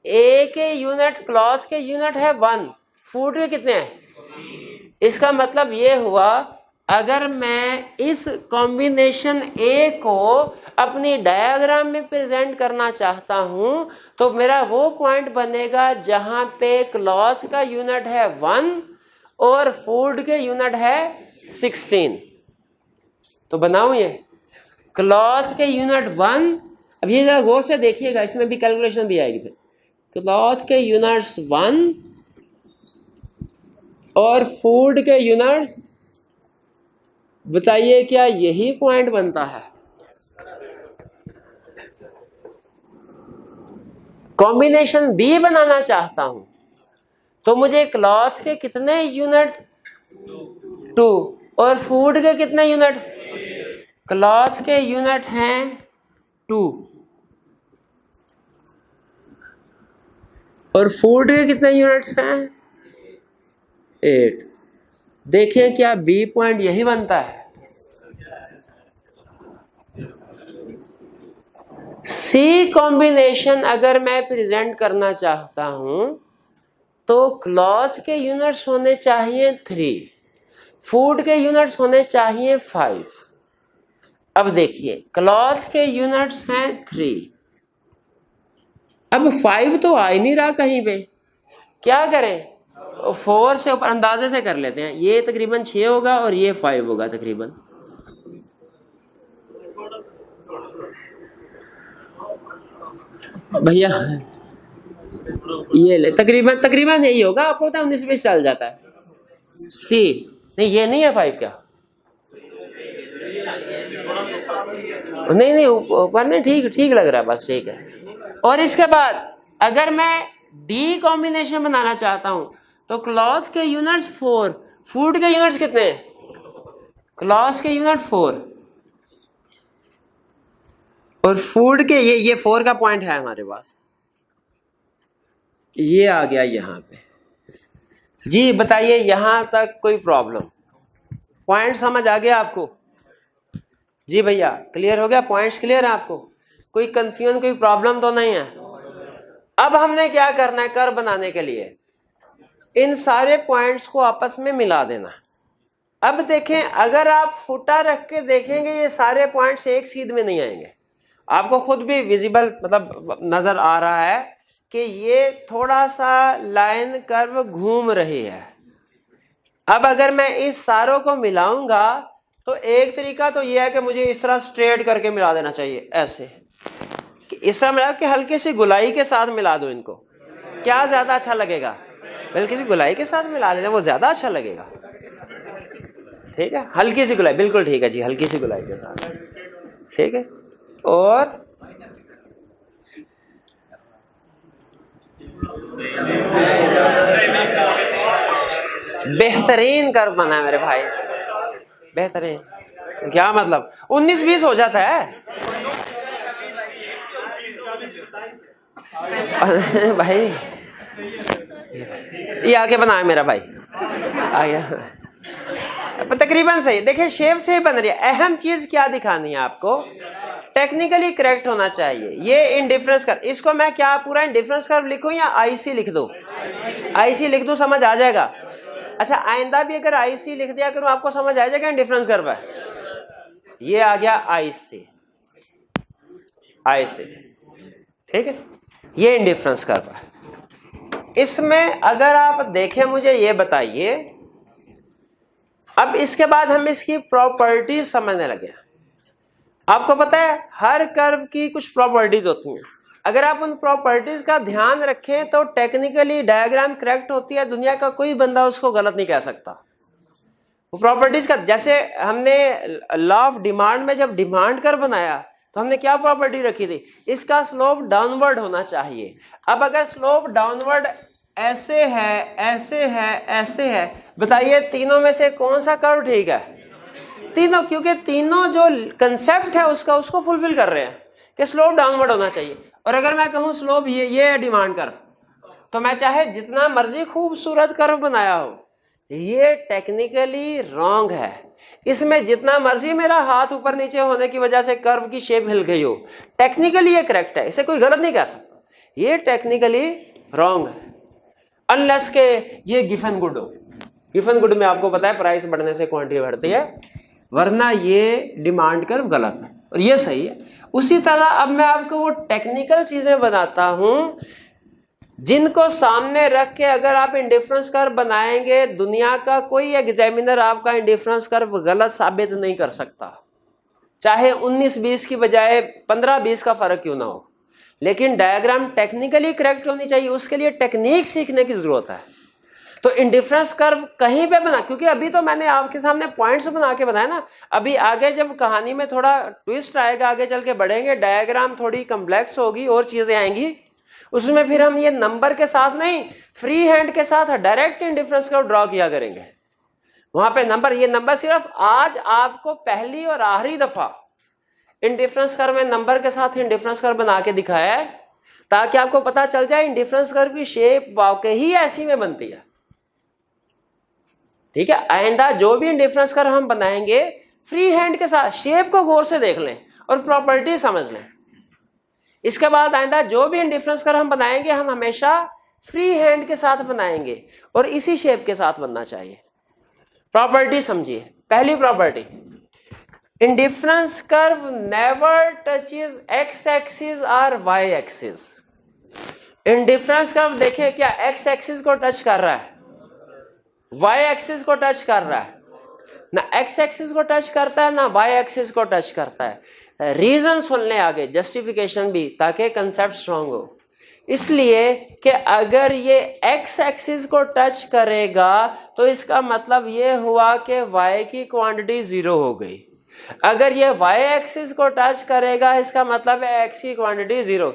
ए के यूनिट, क्लॉथ के यूनिट है 1, फूड के कितने हैं? इसका मतलब ये हुआ अगर मैं इस कॉम्बिनेशन ए को अपनी डायग्राम में प्रेजेंट करना चाहता हूं तो मेरा वो पॉइंट बनेगा जहां पे क्लॉथ का यूनिट है 1 और फूड के यूनिट है 16। तो बनाऊं ये क्लॉथ के यूनिट 1। अब ये जरा गौर से देखिएगा, इसमें भी कैलकुलेशन भी आएगी। फिर क्लॉथ के यूनिट्स 1 और फूड के यूनिट्स, बताइए क्या यही पॉइंट बनता है? कॉम्बिनेशन बी बनाना चाहता हूं तो मुझे क्लॉथ के कितने यूनिट? 2 और फूड के कितने यूनिट? क्लॉथ के यूनिट हैं 2 और फूड के कितने यूनिट्स हैं? 8। देखिए क्या बी पॉइंट यही बनता है? सी कॉम्बिनेशन अगर मैं प्रेजेंट करना चाहता हूं तो क्लॉथ के यूनिट्स होने चाहिए 3, फूड के यूनिट्स होने चाहिए 5। अब देखिए क्लॉथ के यूनिट्स हैं 3, अब 5 तो आ ही नहीं रहा कहीं पे, क्या करें? 4 से ऊपर अंदाजे से कर लेते हैं, ये तकरीबन 6 होगा और ये 5 होगा तकरीबन। भैया ये ले तकरीबन यही होगा, आपको पता है 19-20 चल जाता है। सी नहीं, ये नहीं है 5 क्या? नहीं ऊपर नहीं, ठीक लग रहा है, बस ठीक है। और इसके बाद अगर मैं डी कॉम्बिनेशन बनाना चाहता हूं तो क्लॉथ के यूनिट्स 4, फूड के यूनिट्स कितने हैं? क्लॉथ के यूनिट 4 और फूड के ये 4 का पॉइंट है हमारे पास, ये आ गया यहां पे। जी बताइए, यहां तक कोई प्रॉब्लम? पॉइंट समझ आ गया आपको? जी भैया क्लियर हो गया? पॉइंट्स क्लियर है आपको? कोई कंफ्यूजन, कोई प्रॉब्लम तो नहीं है? अब हमने क्या करना है कर्व बनाने के लिए, इन सारे पॉइंट्स को आपस में मिला देना। अब देखें, अगर आप फुटा रख के देखेंगे ये सारे पॉइंट्स एक सीध में नहीं आएंगे। आपको खुद भी विजिबल मतलब नजर आ रहा है कि ये थोड़ा सा लाइन कर्व घूम रही है। अब अगर मैं इस सारों को मिलाऊंगा तो एक तरीका तो ये है कि मुझे इस तरह स्ट्रेट करके मिला देना चाहिए, ऐसे कि इस तरह मिला के हल्की सी गुलाई के साथ मिला दो इनको। क्या ज्यादा अच्छा लगेगा? हल्की सी गुलाई के साथ मिला लेना, वो ज्यादा अच्छा लगेगा। ठीक है, हल्की सी गुलाई, बिल्कुल ठीक है जी, हल्की सी गुलाई के साथ। ठीक है, और बेहतरीन कर्व बना है मेरे भाई, बेहतरीन। क्या मतलब 19-20 हो जाता है भाई? ये आके बनाया मेरा भाई, आ गया तकरीबन सही। देखिए शेप से ही बन रही है। अहम चीज क्या दिखानी है आपको, टेक्निकली करेक्ट होना चाहिए। ये इंडिफरेंस कर्व, इसको मैं क्या पूरा इंडिफरेंस कर्व लिखूं या आईसी लिख दूं? आईसी लिख दूं, समझ आ जाएगा। अच्छा आइंदा भी अगर आईसी लिख दिया करूं आपको समझ आ जाएगा इंडिफरेंस कर्व है। ये आ गया आईसी, आईसी। ठीक है, ये इंडिफरेंस कर्व है। इसमें अगर आप देखें, मुझे ये बताइए, अब इसके बाद हम इसकी प्रॉपर्टीज समझने लगे। आपको पता है हर कर्व की कुछ प्रॉपर्टीज होती हैं। अगर आप उन प्रॉपर्टीज का ध्यान रखें तो टेक्निकली डायग्राम करेक्ट होती है, दुनिया का कोई बंदा उसको गलत नहीं कह सकता। वो प्रॉपर्टीज का, जैसे हमने लॉ ऑफ डिमांड में जब डिमांड कर्व बनाया तो हमने क्या प्रॉपर्टी रखी थी, इसका स्लोप डाउनवर्ड होना चाहिए। अब अगर स्लोप डाउनवर्ड ऐसे है, ऐसे है, ऐसे है, बताइए तीनों में से कौन सा कर्व ठीक है? तीनों, क्योंकि तीनों जो कंसेप्ट है उसका उसको फुलफिल कर रहे हैं कि स्लोप डाउनवर्ड होना चाहिए। और अगर मैं कहूं स्लोप ये है डिमांड कर्व, तो मैं चाहे जितना मर्जी खूबसूरत कर्व बनाया हो, ये टेक्निकली रॉन्ग है। इसमें जितना मर्जी मेरा हाथ ऊपर नीचे होने की वजह से कर्व की शेप हिल गई हो, टेक्निकली ये करेक्ट है, इसे कोई गलत नहीं कह सकता। ये टेक्निकली रॉन्ग है, अनलेस के ये गिफन गुड हो। गिफन गुड में आपको पता है प्राइस बढ़ने से क्वांटिटी बढ़ती है, वरना ये डिमांड कर्व गलत है और ये सही है। उसी तरह अब मैं आपको वो टेक्निकल चीजें बताता हूं जिनको सामने रख के अगर आप इंडिफरेंस कर्व बनाएंगे, दुनिया का कोई एग्जामिनर आपका इंडिफरेंस कर्व गलत साबित नहीं कर सकता, चाहे 19-20 की बजाय 15-20 का फर्क क्यों ना हो। लेकिन डायग्राम टेक्निकली करेक्ट होनी चाहिए, उसके लिए टेक्निक सीखने की जरूरत है। तो इंडिफरेंस कर्व कहीं पे बना, क्योंकि अभी तो मैंने आपके सामने पॉइंट्स बना के बनाया ना, अभी आगे जब कहानी में थोड़ा ट्विस्ट आएगा, आगे चल के बढ़ेंगे, डायग्राम थोड़ी कम्प्लेक्स होगी और चीजें आएंगी, उसमें फिर हम ये नंबर के साथ नहीं, फ्री हैंड के साथ डायरेक्ट इंडिफरेंस कर्व ड्रॉ किया करेंगे। वहां पे नंबर, ये नंबर सिर्फ आज आपको पहली और आखिरी दफा इंडिफरेंस कर्व में नंबर के साथ इंडिफरेंस कर्व बना के दिखाया है, ताकि आपको पता चल जाए इंडिफरेंस कर्व की शेप वाकई ही ऐसी में बनती है। ठीक है, आइंदा जो भी इंडिफरेंस कर्व हम बनाएंगे फ्री हैंड के साथ शेप को गौर से देख लें और प्रॉपर्टी समझ लें। इसके बाद आइंदा जो भी इंडिफरेंस कर्व हम बनाएंगे हम हमेशा फ्री हैंड के साथ बनाएंगे और इसी शेप के साथ बनना चाहिए। प्रॉपर्टी समझिए। पहली property, indifference curve never touches x axis और वाई एक्सिस। इंडिफरेंस कर्व देखिए क्या एक्स एक्सिस को टच कर रहा है, वाई एक्सिस को टच कर रहा है? ना एक्स एक्सिस को टच करता है ना वाई एक्सिस को टच करता है। रीजन सुन लें आगे, जस्टिफिकेशन भी, ताकि कंसेप्ट स्ट्रॉन्ग हो। इसलिए कि अगर ये एक्स एक्सिस को टच करेगा तो इसका मतलब ये हुआ कि वाई की क्वांटिटी 0 हो गई। अगर ये वाई एक्सिस को टच करेगा इसका मतलब है एक्स की क्वांटिटी 0।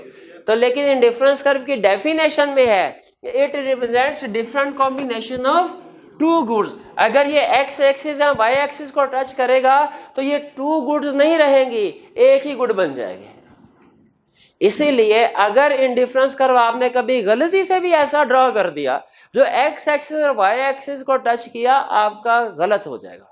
तो लेकिन इंडिफरेंस कर्व की डेफिनेशन में है it represents different combination of two goods. अगर ये एक्स एक्सिस या वाई एक्सिस को टच करेगा तो ये टू गुड्स नहीं रहेंगी, एक ही गुड बन जाएगी। इसीलिए अगर इंडिफरेंस कर्व आपने कभी गलती से भी ऐसा ड्रॉ कर दिया जो एक्स एक्सिस और वाई एक्सिस को टच किया, आपका गलत हो जाएगा।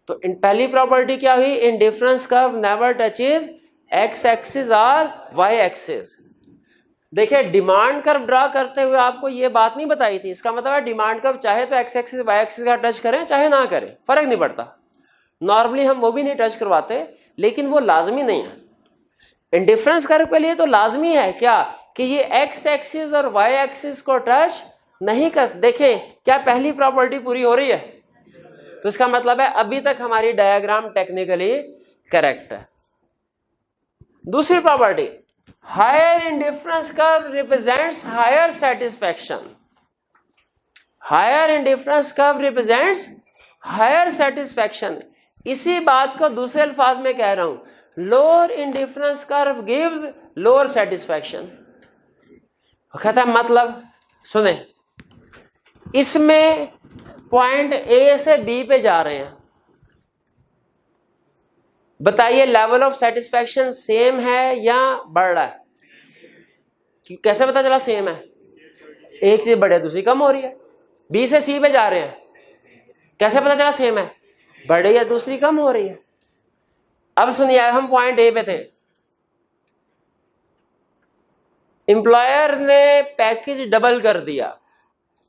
तो इन पहली प्रॉपर्टी क्या हुई, indifference curve never touches x axis और वाई एक्सिस। देखिए डिमांड कर्व ड्रा करते हुए आपको ये बात नहीं बताई थी, इसका मतलब है डिमांड कर्व चाहे तो एक्स एक्सिस वाई एक्सिस का टच करें चाहे ना करें, फर्क नहीं पड़ता। नॉर्मली हम वो भी नहीं टच करवाते, लेकिन वो लाजमी नहीं है। इंडिफरेंस कर्व के लिए तो लाजमी है क्या कि ये एक्स एक्सिस और वाई एक्सिस को टच नहीं कर। देखें क्या पहली प्रॉपर्टी पूरी हो रही है, तो इसका मतलब है अभी तक हमारी डायग्राम टेक्निकली करेक्ट है। दूसरी property, higher indifference curve represents higher satisfaction. Higher indifference curve represents higher satisfaction. इसी बात को दूसरे अल्फाज में कह रहा हूं, lower indifference curve gives lower satisfaction. कहता है मतलब सुने, इसमें पॉइंट ए से बी पे जा रहे हैं, बताइए लेवल ऑफ सेटिस्फैक्शन सेम है या बढ़ रहा है? कैसे पता चला सेम है? एक चीज बढ़े दूसरी कम हो रही है। बी से सी पे जा रहे हैं, कैसे पता चला सेम है? बढ़ रही है दूसरी कम हो रही है। अब सुनिए, हम पॉइंट ए पे थे, एम्प्लॉयर ने पैकेज डबल कर दिया,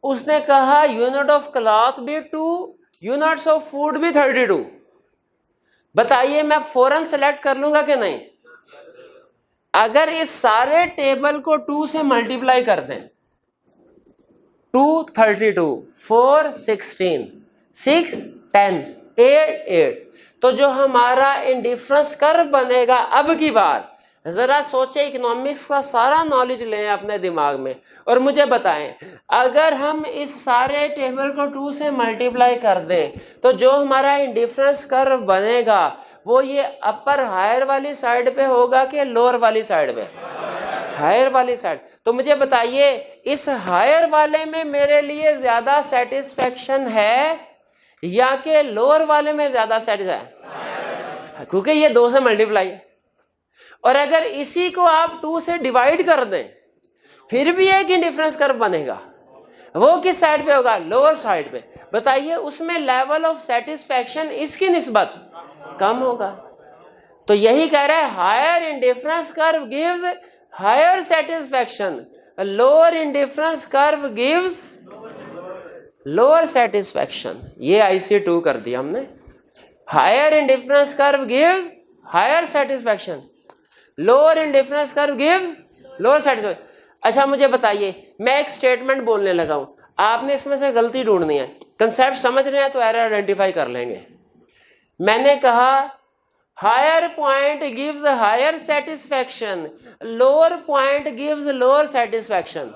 उसने कहा यूनिट ऑफ क्लॉथ भी 2, यूनिट्स ऑफ फूड भी 32। बताइए मैं फौरन सेलेक्ट कर लूंगा कि नहीं? अगर इस सारे टेबल को 2 से मल्टीप्लाई कर दें, 2 32, 4 16, 6 10, 8 8, तो जो हमारा इंडिफरेंस कर्व बनेगा, अब की बार जरा सोचे, इकोनॉमिक्स का सारा नॉलेज लें अपने दिमाग में और मुझे बताएं, अगर हम इस सारे टेबल को 2 से मल्टीप्लाई कर दें तो जो हमारा इंडिफरेंस कर्व बनेगा वो ये अपर हायर वाली साइड पे होगा कि लोअर वाली साइड पे? हायर वाली साइड। तो मुझे बताइए इस हायर वाले में मेरे लिए ज्यादा सेटिस्फेक्शन है या कि लोअर वाले में ज्यादा सेटिस्फेक्शन? क्योंकि ये 2 से मल्टीप्लाई है। और अगर इसी को आप 2 से डिवाइड कर दें फिर भी एक इंडिफरेंस कर्व बनेगा, वो किस साइड पे होगा? लोअर साइड पे। बताइए उसमें लेवल ऑफ सेटिस्फैक्शन इसकी निस्बत कम होगा। तो यही कह रहा है, higher indifference curve gives higher satisfaction, lower indifference curve gives lower satisfaction. ये IC2 कर दिया हमने। Higher indifference curve gives higher satisfaction, lower indifference curve gives lower satisfaction. अच्छा मुझे बताइए, मैं एक स्टेटमेंट बोलने लगा हूं, आपने इसमें से गलती ढूंढनी है। कंसेप्ट समझ रहे हैं तो एरर आइडेंटिफाई कर लेंगे। मैंने कहा higher point gives higher satisfaction, lower point gives lower satisfaction.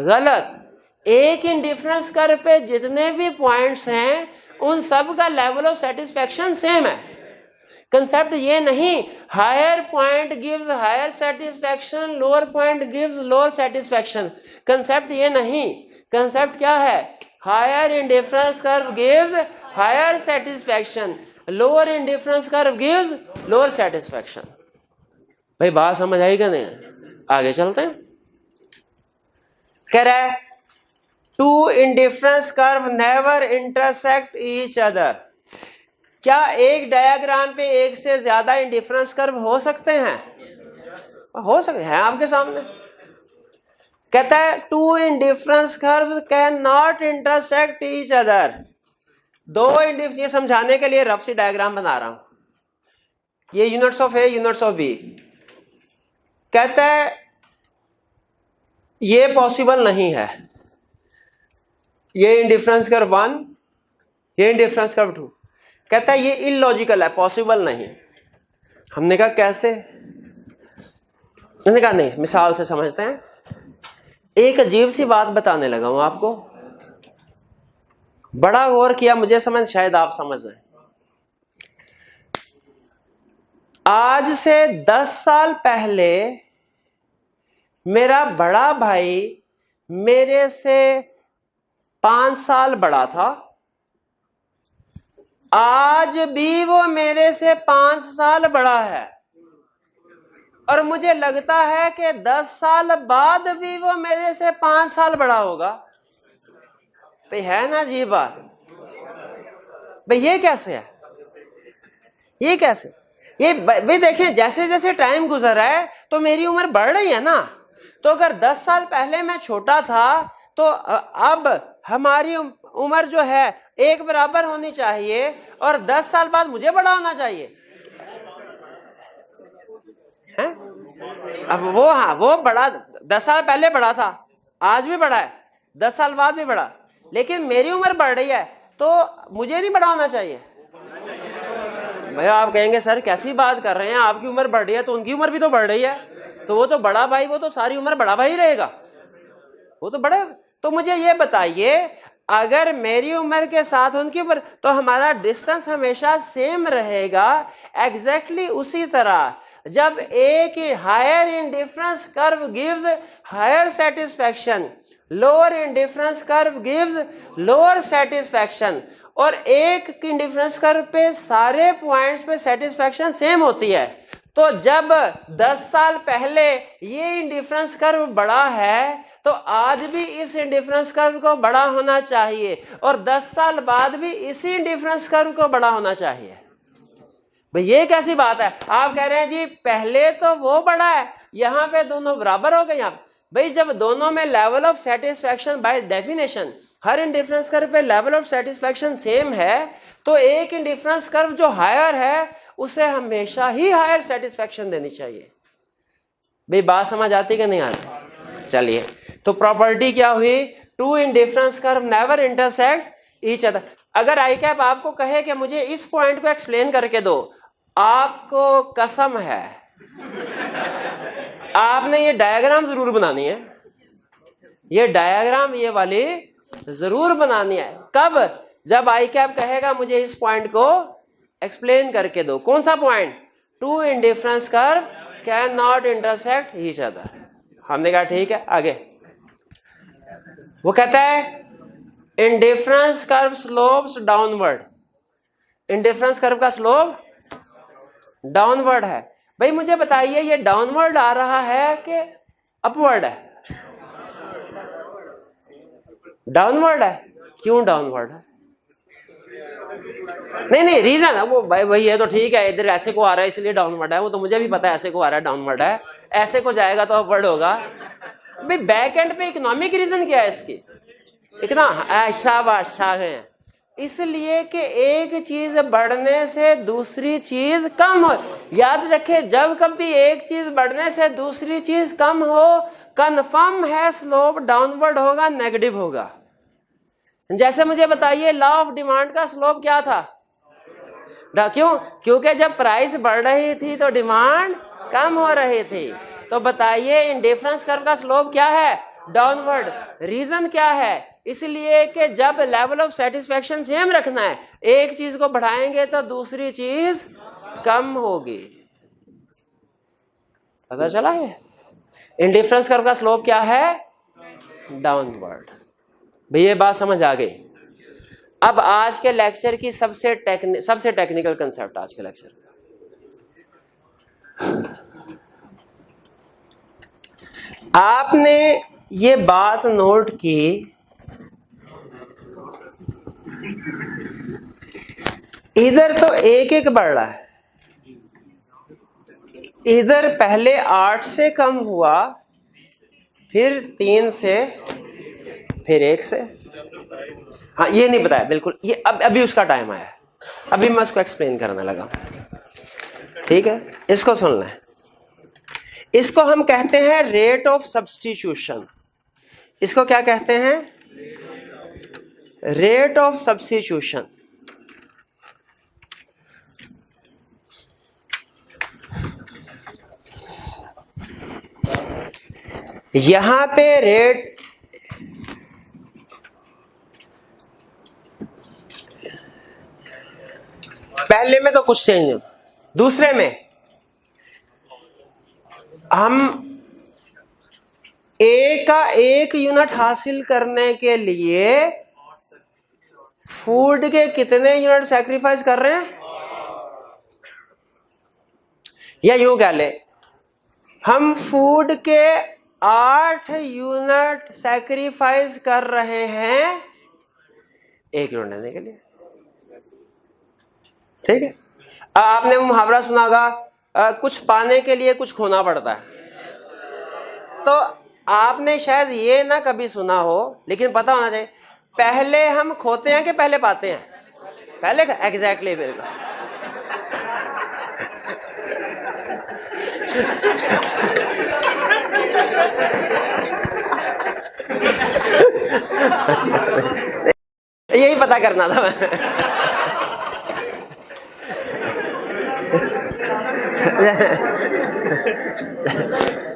गलत। एक इंडिफरेंस कर्व पे जितने भी पॉइंट्स हैं उन सब का लेवल ऑफ सेटिस्फैक्शन सेम है। कंसेप्ट ये नहीं higher point gives higher satisfaction, lower point gives lower satisfaction. Concept ये नहीं। कंसेप्ट क्या है? Higher indifference curve gives higher satisfaction, lower indifference curve gives lower satisfaction. भाई बात समझ आई क्या नहीं? आगे चलते हैं। कह रहा है two indifference curve never intersect each other. क्या एक डायग्राम पे एक से ज्यादा इंडिफरेंस कर्व हो सकते हैं? हो सकते हैं आपके सामने। कहता है two indifference curve can not intersect each other. दो इंडिफरेंस, ये समझाने के लिए रफ सी डायग्राम बना रहा हूं, ये units of A units of B. कहता है ये पॉसिबल नहीं है, ये इंडिफरेंस कर्व 1, ये इंडिफरेंस कर्व 2। कहता है ये इलॉजिकल है, पॉसिबल नहीं। हमने कहा कैसे? मैंने कहा नहीं, मिसाल से समझते हैं। एक अजीब सी बात बताने लगा हूं आपको, बड़ा गौर किया, मुझे समझ, शायद आप समझ रहे हैं। आज से 10 साल पहले मेरा बड़ा भाई मेरे से 5 साल बड़ा था, आज भी वो मेरे से 5 साल बड़ा है। और मुझे लगता है कि 10 साल बाद भी वो मेरे से 5 साल बड़ा होगा। भाई है ना अजीब बात? भाई ये कैसे है? ये कैसे? ये भाई देखिए, जैसे जैसे टाइम गुजर रहा है तो मेरी उम्र बढ़ रही है ना। तो अगर 10 साल पहले मैं छोटा था तो अब हमारी उम्र जो है एक बराबर होनी चाहिए, और 10 साल बाद मुझे बड़ा होना चाहिए है? अब वो, हाँ वो बड़ा 10 साल पहले बड़ा था, आज भी बड़ा है, 10 साल बाद भी बड़ा, लेकिन मेरी उम्र बढ़ रही है तो मुझे नहीं बड़ा होना चाहिए। भैया आप कहेंगे सर कैसी बात कर रहे हैं, आपकी उम्र बढ़ रही है तो उनकी उम्र भी तो बढ़ रही है, तो वो तो बड़ा भाई, वो तो सारी उम्र बड़ा भाई रहेगा, वो तो बड़े। तो मुझे ये बताइए, अगर मेरी उम्र के साथ उनकी उम्र, तो हमारा डिस्टेंस हमेशा सेम रहेगा। एग्जैक्टली उसी तरह जब एक higher indifference curve gives higher satisfaction, lower indifference curve gives lower satisfaction, और एक इंडिफरेंस कर्व पे सारे पॉइंट्स पे सेटिस्फैक्शन सेम होती है, तो जब 10 साल पहले ये इंडिफरेंस कर्व बड़ा है तो आज भी इस इंडिफरेंस कर्व को बड़ा होना चाहिए, और 10 साल बाद भी इसी इंडिफरेंस कर्व को बड़ा होना चाहिए। भाई ये कैसी बात है? आप कह रहे हैं जी पहले तो वो बड़ा है, यहाँ पे दोनों बराबर हो गए। यहाँ भाई जब दोनों में level of satisfaction by definition her indifference curve पे लेवल ऑफ सेटिस्फैक्शन सेम है, तो एक इंडिफरेंस कर्व जो हायर है उसे हमेशा ही हायर सेटिस्फैक्शन देनी चाहिए। भाई बात समझ आती कि नहीं आती? चलिए, तो प्रॉपर्टी क्या हुई? Two indifference curve never intersect each other. अगर आई कैप आपको कहे कि मुझे इस पॉइंट को एक्सप्लेन करके दो, आपको कसम है आपने ये डायग्राम जरूर बनानी है, ये डायग्राम ये वाली जरूर बनानी है। कब? जब आई कैप कहेगा मुझे इस पॉइंट को एक्सप्लेन करके दो। कौन सा point? Two indifference curve can not intersect each other. हमने कहा ठीक है, आगे वो कहता है indifference curve slopes downward. Indifference curve का स्लोप डाउनवर्ड है। भाई मुझे बताइए ये डाउनवर्ड आ रहा है कि अपवर्ड है? डाउनवर्ड है। क्यों डाउनवर्ड है? नहीं रीजन है वो, भाई ये तो ठीक है, इधर ऐसे को आ रहा है इसलिए डाउनवर्ड है, वो तो मुझे भी पता है ऐसे को आ रहा है डाउनवर्ड है, ऐसे को जाएगा तो अपवर्ड होगा। भाई बैक एंड पे इकोनॉमिक रीजन क्या है इसकी? इतना शाबाश है, इसलिए कि एक चीज बढ़ने से दूसरी चीज कम हो। याद रखे, जब कभी एक चीज बढ़ने से दूसरी चीज कम हो, कन्फर्म है स्लोप डाउनवर्ड होगा, नेगेटिव होगा। जैसे मुझे बताइए लॉ ऑफ डिमांड का स्लोप क्या था? क्यों? क्योंकि जब प्राइस बढ़ रही थी तो डिमांड कम हो रही थी। तो बताइए इंडिफरेंस कर्व का स्लोप क्या है? डाउनवर्ड। रीजन क्या है? इसलिए कि जब लेवल ऑफ सेटिस्फैक्शन सेम रखना है, एक चीज को बढ़ाएंगे तो दूसरी चीज कम होगी। पता चला है? इंडिफरेंस कर्व का स्लोप क्या है? डाउनवर्ड। भैया ये बात समझ आ गई। अब आज के लेक्चर की सबसे टेक्निकल कंसेप्ट आज के लेक्चर। आपने ये बात नोट की, इधर तो एक एक बढ़ रहा है, इधर पहले 8 से कम हुआ, फिर 3 से, फिर 1 से। हाँ ये नहीं बताया बिल्कुल, ये अभी उसका टाइम आया है, अभी मैं उसको एक्सप्लेन करने लगा। ठीक है, इसको सुनना है। इसको हम कहते हैं रेट ऑफ सब्स्टिट्यूशन। इसको क्या कहते हैं? Rate of substitution. यहां पे रेट पहले में तो कुछ चेंज नहीं, दूसरे में हम ए का 1 यूनिट हासिल करने के लिए फूड के कितने यूनिट सैक्रिफाइस कर रहे हैं? या यूं कह ले, हम फूड के 8 यूनिट सैक्रिफाइस कर रहे हैं 1 यूनिट लेने के लिए। ठीक है, आपने मुहावरा सुना होगा, कुछ पाने के लिए कुछ खोना पड़ता है। तो आपने शायद ये ना कभी सुना हो, लेकिन पता होना चाहिए, पहले हम खोते हैं कि पहले पाते हैं? पहले। एग्जैक्टली, बिल्कुल। यही पता करना था मैं।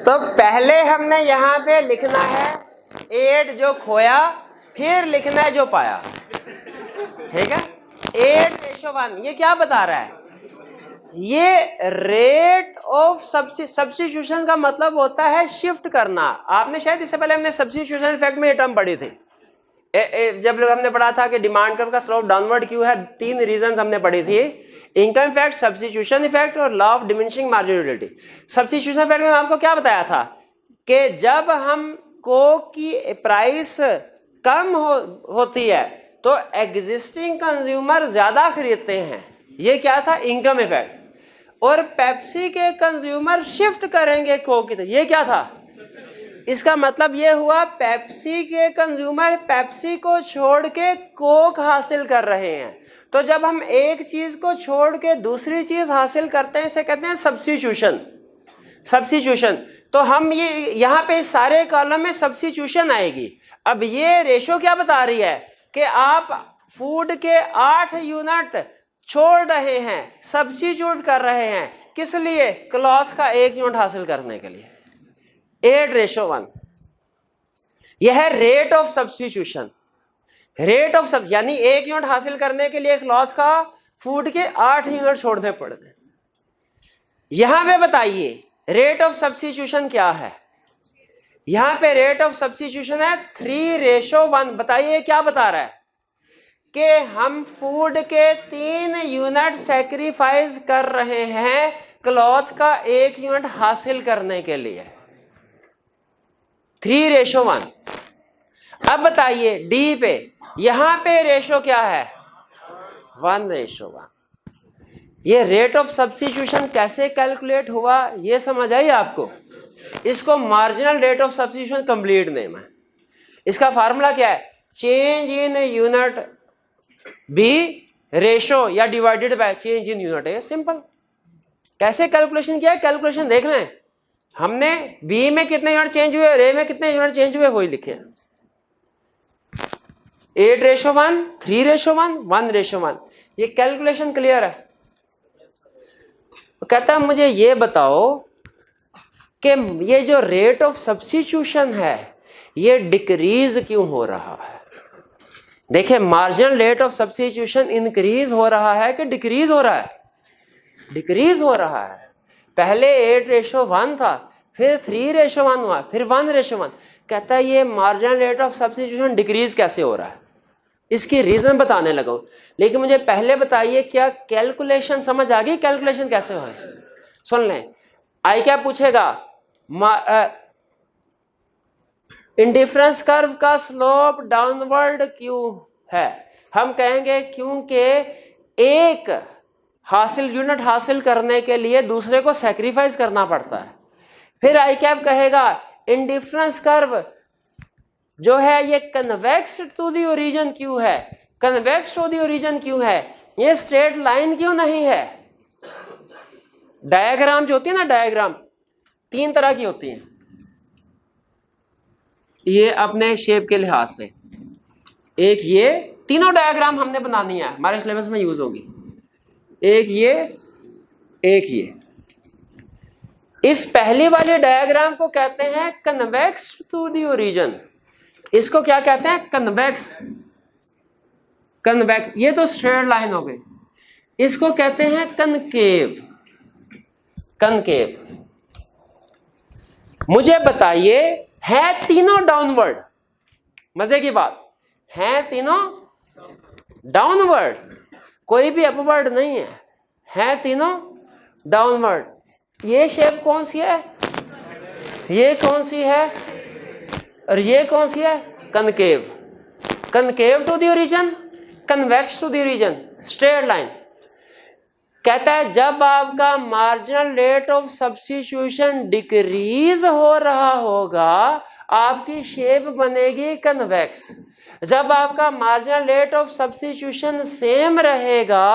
तो पहले हमने यहां पे लिखना है 8 जो खोया, फिर लिखना है जो पाया। ठीक है, 8:1। ये क्या बता रहा है? ये रेट ऑफ सब्स्टिट्यूशन का मतलब होता है शिफ्ट करना। आपने शायद इससे पहले हमने सब्स्टिट्यूशन इफेक्ट में ये टर्म पढ़ी थी, जब हमने पढ़ा था कि डिमांड कर्व का स्लोप डाउनवर्ड क्यों है। 3 रीजंस हमने पढ़ी थी, इनकम इफेक्ट, सब्स्टिट्यूशन इफेक्ट और law of diminishing margin utility. Substitution effect में आपको क्या बताया था कि जब हम कोक की प्राइस कम होती है तो एग्जिस्टिंग कंज्यूमर ज्यादा खरीदते हैं। ये क्या था? Income effect. और पेप्सी के कंज्यूमर शिफ्ट करेंगे कोक की तरफ। ये क्या था? इसका मतलब ये हुआ पेप्सी के कंज्यूमर पेप्सी को छोड़ के कोक हासिल कर रहे हैं। तो जब हम एक चीज को छोड़ के दूसरी चीज हासिल करते हैं, इसे कहते हैं सब्स्टिट्यूशन। सब्स्टिट्यूशन। तो हम ये यहां पे सारे कॉलम में सब्स्टिट्यूशन आएगी। अब ये रेशो क्या बता रही है कि आप फूड के 8 यूनिट छोड़ रहे हैं, सब्स्टिट्यूट कर रहे हैं। किस लिए? क्लॉथ का 1 यूनिट हासिल करने के लिए। 8:1। यह है rate of substitution. Rate of सब यानी 1 यूनिट हासिल करने के लिए क्लॉथ का फूड के 8 यूनिट छोड़ने पड़ते हैं। यहां पे बताइए रेट ऑफ सब्स्टिट्यूशन क्या है? यहां पे रेट ऑफ सब्स्टिट्यूशन है 3:1। बताइए क्या बता रहा है कि हम फूड के 3 यूनिट सैक्रिफाइस कर रहे हैं क्लॉथ का 1 यूनिट हासिल करने के लिए। 3:1। अब बताइए डी पे, यहां पे रेशो क्या है? 1:1। ये रेट ऑफ सब्स्टिट्यूशन कैसे कैलकुलेट हुआ ये समझ आई आपको? इसको marginal rate of substitution complete name है। इसका फार्मूला क्या है? Change in unit B ratio या divided by change in unit A. Simple. कैसे कैलकुलेशन किया है? कैलकुलेशन देख लें। हमने बी में कितने यूनिट चेंज हुए और ए में कितने यूनिट चेंज हुए वही लिखे हैं। 8:1, 3:1, 1:1। ये कैलकुलेशन क्लियर है? तो कहता है मुझे ये बताओ कि ये जो रेट ऑफ सब्स्टिट्यूशन है ये डिक्रीज क्यों हो रहा है? देखिए marginal rate of substitution increase हो रहा है कि डिक्रीज हो रहा है? डिक्रीज हो रहा है। पहले 8:1 था, फिर 3:1 हुआ, फिर 1:1। कहता है ये marginal rate of substitution decrease कैसे हो रहा है? इसकी रीजन बताने लगा। लेकिन मुझे पहले बताइए क्या कैलकुलेशन समझ आ गई? कैलकुलेशन कैसे हो? सुन लें। आई क्या पूछेगा? इंडिफरेंस कर्व का स्लोप डाउनवर्ड क्यों है? हम कहेंगे क्योंकि एक यूनिट हासिल करने के लिए दूसरे को सैक्रिफाइस करना पड़ता है। फिर आई कैप कहेगा इंडिफरेंस कर्व जो है ये कन्वेक्स टू द ओरिजिन क्यों है? कन्वेक्स टू द ओरिजिन क्यों है? ये स्ट्रेट लाइन क्यों नहीं है? डायग्राम जो होती है ना, डायग्राम 3 तरह की होती है। ये अपने शेप के लिहाज से, एक ये, तीनों डायग्राम हमने बनानी है, हमारे सिलेबस में यूज होगी। एक ये, एक ये। इस पहले वाले डायग्राम को कहते हैं कन्वेक्स टू द ओरिजिन। इसको क्या कहते हैं? कन्वेक्स। कन्वेक्स, ये तो स्ट्रेट लाइन हो गई। इसको कहते हैं कनकेव। कनकेव। मुझे बताइए है तीनों डाउनवर्ड? मजे की बात है, तीनों डाउनवर्ड, कोई भी अपवर्ड नहीं है तीनों डाउनवर्ड। ये शेप कौन सी है? ये कौन सी है और ये कौन सी है? Concave. Concave to the origin, convex to the origin, straight line. कहता है जब आपका marginal rate of substitution decrease हो रहा होगा आपकी शेप बनेगी कन्वेक्स। जब आपका marginal rate of substitution same रहेगा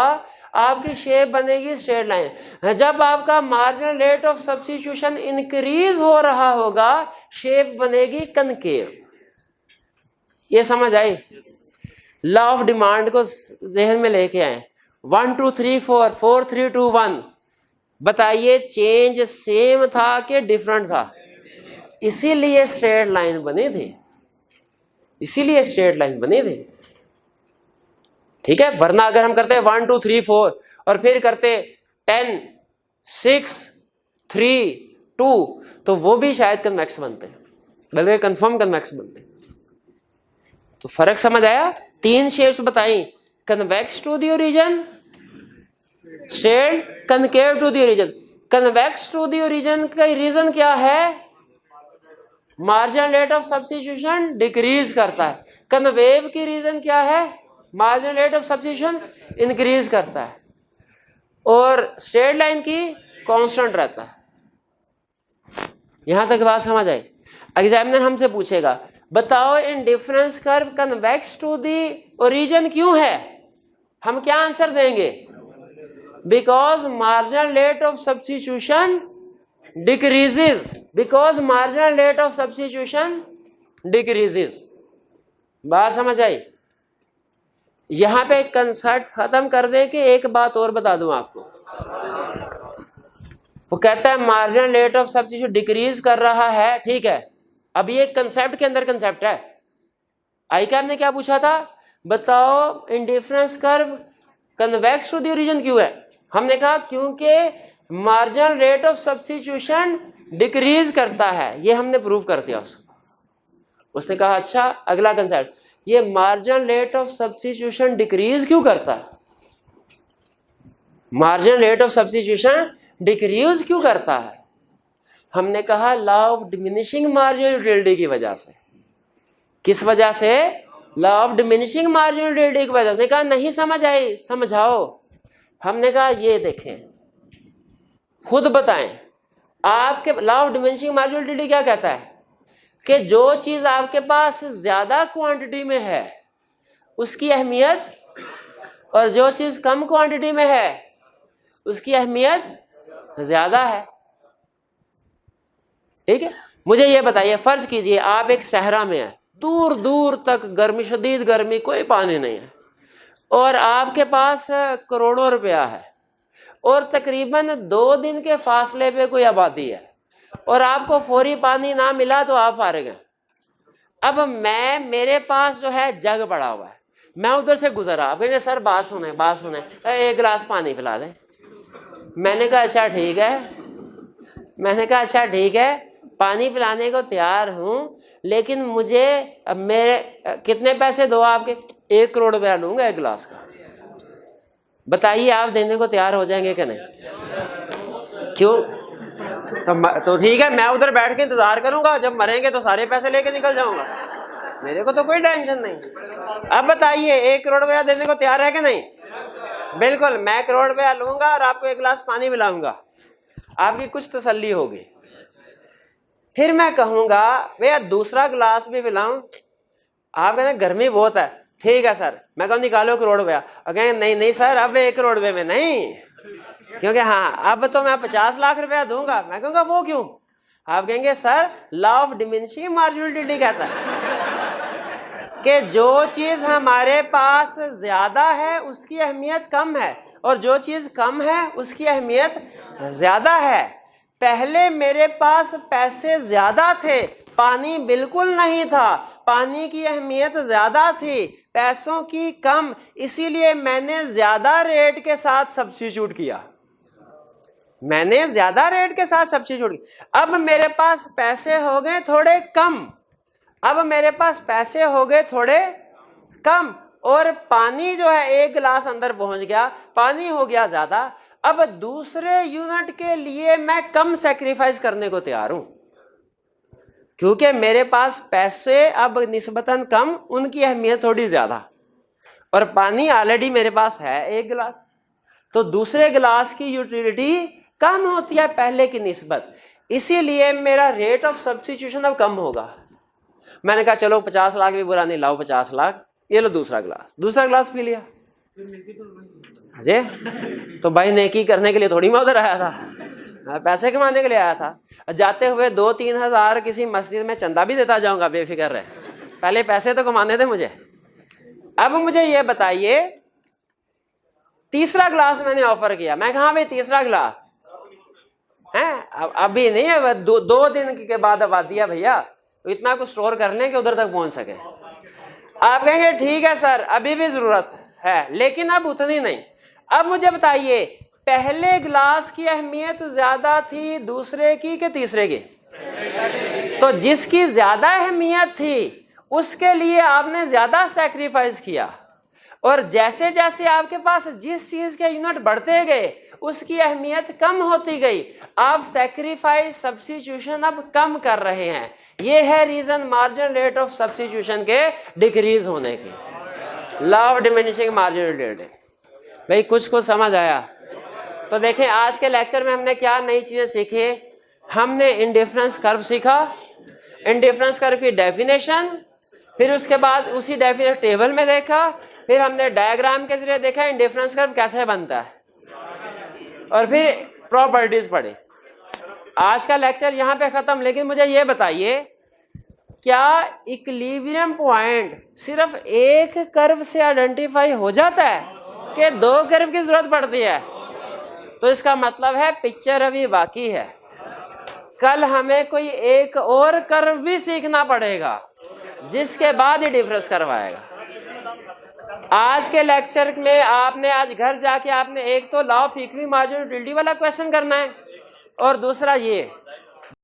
आपकी शेप बनेगी स्ट्रेट लाइन। जब आपका marginal rate of substitution increase हो रहा होगा शेप बनेगी कनकेव। ये समझ आई? लॉ ऑफ डिमांड को जहन में लेके आए। 1 2 3 4 4 3 2 1 बताइए चेंज सेम था कि डिफरेंट था? इसीलिए स्ट्रेट लाइन बनी थी, इसीलिए स्ट्रेट लाइन बनी थी। ठीक है, वरना अगर हम करते 1 2 3 4 और फिर करते 10 6 3 2 तो वो भी शायद कन्वेक्स बनते, बल्कि कंफर्म कन्वेक्स बनते। तो फर्क समझ आया? 3 शेप्स बताई, convex to the origin, straight, concave to the origin. Convex to the origin का रीजन क्या है? Marginal rate of substitution decrease करता है। कन्वेव की रीजन क्या है? Marginal rate of substitution increase करता है। और स्ट्रेट लाइन की कांस्टेंट रहता है। यहां तक बात समझ आई? एग्जामिनर हमसे पूछेगा बताओ indifference curve convex to the origin क्यों है? हम क्या आंसर देंगे? Because marginal rate of substitution decreases, because marginal rate of substitution decreases. बात समझ आई? यहां पे कंसेप्ट खत्म कर दे के एक बात और बता दूं आपको। वो कहता है marginal rate of substitution decrease कर रहा है, ठीक है। अब ये कंसेप्ट के अंदर कंसेप्ट है। आई कैप ने क्या पूछा था? बताओ indifference curve convex to the origin क्यों है? हमने कहा क्योंकि marginal rate of substitution decrease करता है। ये हमने प्रूव कर दिया उसको। उसने कहा अच्छा अगला कंसेप्ट, ये marginal rate of substitution decrease क्यों करता है? Marginal rate of substitution decrease क्यों करता है? हमने कहा law of diminishing marginal utility की वजह से। किस वजह से? Law of diminishing marginal utility की वजह से। कहा नहीं समझ आई, समझाओ। हमने कहा ये देखें, खुद बताएं आपके law of diminishing marginal utility क्या कहता है कि जो चीज आपके पास ज्यादा क्वांटिटी में है उसकी अहमियत, और जो चीज कम क्वांटिटी में है उसकी अहमियत ज्यादा है। ठीक है, मुझे ये बताइए, फर्ज कीजिए आप एक सहरा में है, दूर दूर तक गर्मी, शदीद गर्मी, कोई पानी नहीं है, और आपके पास करोड़ों रुपया है, और तकरीबन 2 दिन के फासले पे कोई आबादी है, और आपको फौरी पानी ना मिला तो आप फारिग हैं। अब मेरे पास जो है जग पड़ा हुआ है, मैं उधर से गुजरा, आप कहेंगे सर बात सुने, एक गिलास पानी पिला दें। मैंने कहा अच्छा ठीक है, पानी पिलाने को तैयार हूं, लेकिन मुझे अब मेरे कितने पैसे दो आपके? 1 करोड़ रुपया लूंगा 1 गिलास का। बताइए आप देने को तैयार हो जाएंगे कि नहीं? क्यों? तो ठीक है, मैं उधर बैठ के इंतजार करूंगा, जब मरेंगे तो सारे पैसे लेके निकल जाऊंगा, मेरे को तो कोई टेंशन नहीं। अब बताइए 1 करोड़ रुपया देने को तैयार है कि नहीं? बिल्कुल, मैं 1 करोड़ रुपया लूंगा और आपको 1 गिलास पानी पिलाऊंगा, आपकी कुछ तसल्ली होगी। फिर मैं कहूंगा भैया दूसरा गिलास भी पिलाऊं? आप कहना गर्मी बहुत है, ठीक है सर, मैं कहूँ निकालो 1 करोड़ रुपया। और कहेंगे नहीं सर अब 1 करोड़ रुपये में नहीं, क्योंकि हाँ अब तो मैं 50 लाख रुपया दूंगा। मैं कहूँगा वो क्यों? आप कहेंगे sir law of diminishing marginal utility कहता है कि जो चीज हमारे पास ज्यादा है उसकी अहमियत कम है, और जो चीज कम है उसकी अहमियत ज्यादा है। पहले मेरे पास पैसे ज्यादा थे, पानी बिल्कुल नहीं था, पानी की अहमियत ज्यादा थी, पैसों की कम, इसीलिए मैंने ज्यादा रेट के साथ सब्स्टिट्यूट किया। अब मेरे पास पैसे हो गए थोड़े कम, और पानी जो है 1 गिलास अंदर पहुंच गया, पानी हो गया ज्यादा। अब दूसरे यूनिट के लिए मैं कम सैक्रिफाइस करने को तैयार हूं। क्योंकि मेरे पास पैसे अब निस्बतन कम, उनकी अहमियत थोड़ी ज्यादा, और पानी ऑलरेडी मेरे पास है 1 गिलास, तो दूसरे गिलास की यूटिलिटी कम होती है पहले की निस्बत, इसीलिए मेरा रेट ऑफ सब्स्टिट्यूशन अब कम होगा। मैंने कहा चलो 50 लाख भी बुरा नहीं, लाओ 50 लाख, ये लो दूसरा गिलास पी लिया। अजय तो भाई नेकी करने के लिए थोड़ी मैं उधर आया था, पैसे कमाने के लिए आया था। जाते हुए 2-3 हज़ार किसी मस्जिद में चंदा भी देता जाऊंगा, बेफिक्र रहे, पहले पैसे तो कमाने थे मुझे। अब मुझे ये बताइए, तीसरा गिलास मैंने ऑफर किया, मैं कहा भाई तीसरा गिलास है, अभी नहीं है, 2 दिन के बाद अब दिया भैया, इतना कुछ स्टोर कर लें कि उधर तक पहुंच सके। आप कहेंगे ठीक है सर अभी भी जरूरत है, लेकिन अब उतनी नहीं। अब मुझे बताइए, पहले गिलास की अहमियत ज्यादा थी दूसरे की कि तीसरे की? तो जिसकी ज्यादा अहमियत थी उसके लिए आपने ज्यादा सैक्रिफाइस किया, और जैसे जैसे आपके पास जिस चीज के यूनिट बढ़ते गए उसकी अहमियत कम होती गई, आप सैक्रिफाइस सब्स्टिट्यूशन अब कम कर रहे हैं। ये है reason margin rate of substitution के डिक्रीज होने की, law of diminishing margin rate. भाई कुछ समझ आया? तो देखें आज के लेक्चर में हमने क्या नई चीजें सीखी। हमने इंडिफरेंस कर्व सीखा, इंडिफरेंस कर्व की डेफिनेशन, फिर उसके बाद उसी डेफिनेशन टेबल में देखा, फिर हमने डायग्राम के जरिए देखा इंडिफरेंस कर्व कैसे बनता है, और फिर प्रॉपर्टीज पढ़ी। आज का लेक्चर यहाँ पे खत्म। लेकिन मुझे ये बताइए, क्या इक्विलिब्रियम पॉइंट सिर्फ एक कर्व से आइडेंटिफाई हो जाता है कि 2 कर्व की जरूरत पड़ती है? तो इसका मतलब है पिक्चर अभी बाकी है, कल हमें कोई एक और कर्व भी सीखना पड़ेगा जिसके बाद ही डिफरेंस कर्व आएगा। आज के लेक्चर में आपने आज घर जाके आपने एक तो law of equilibrium margin utility वाला क्वेश्चन करना है, और दूसरा ये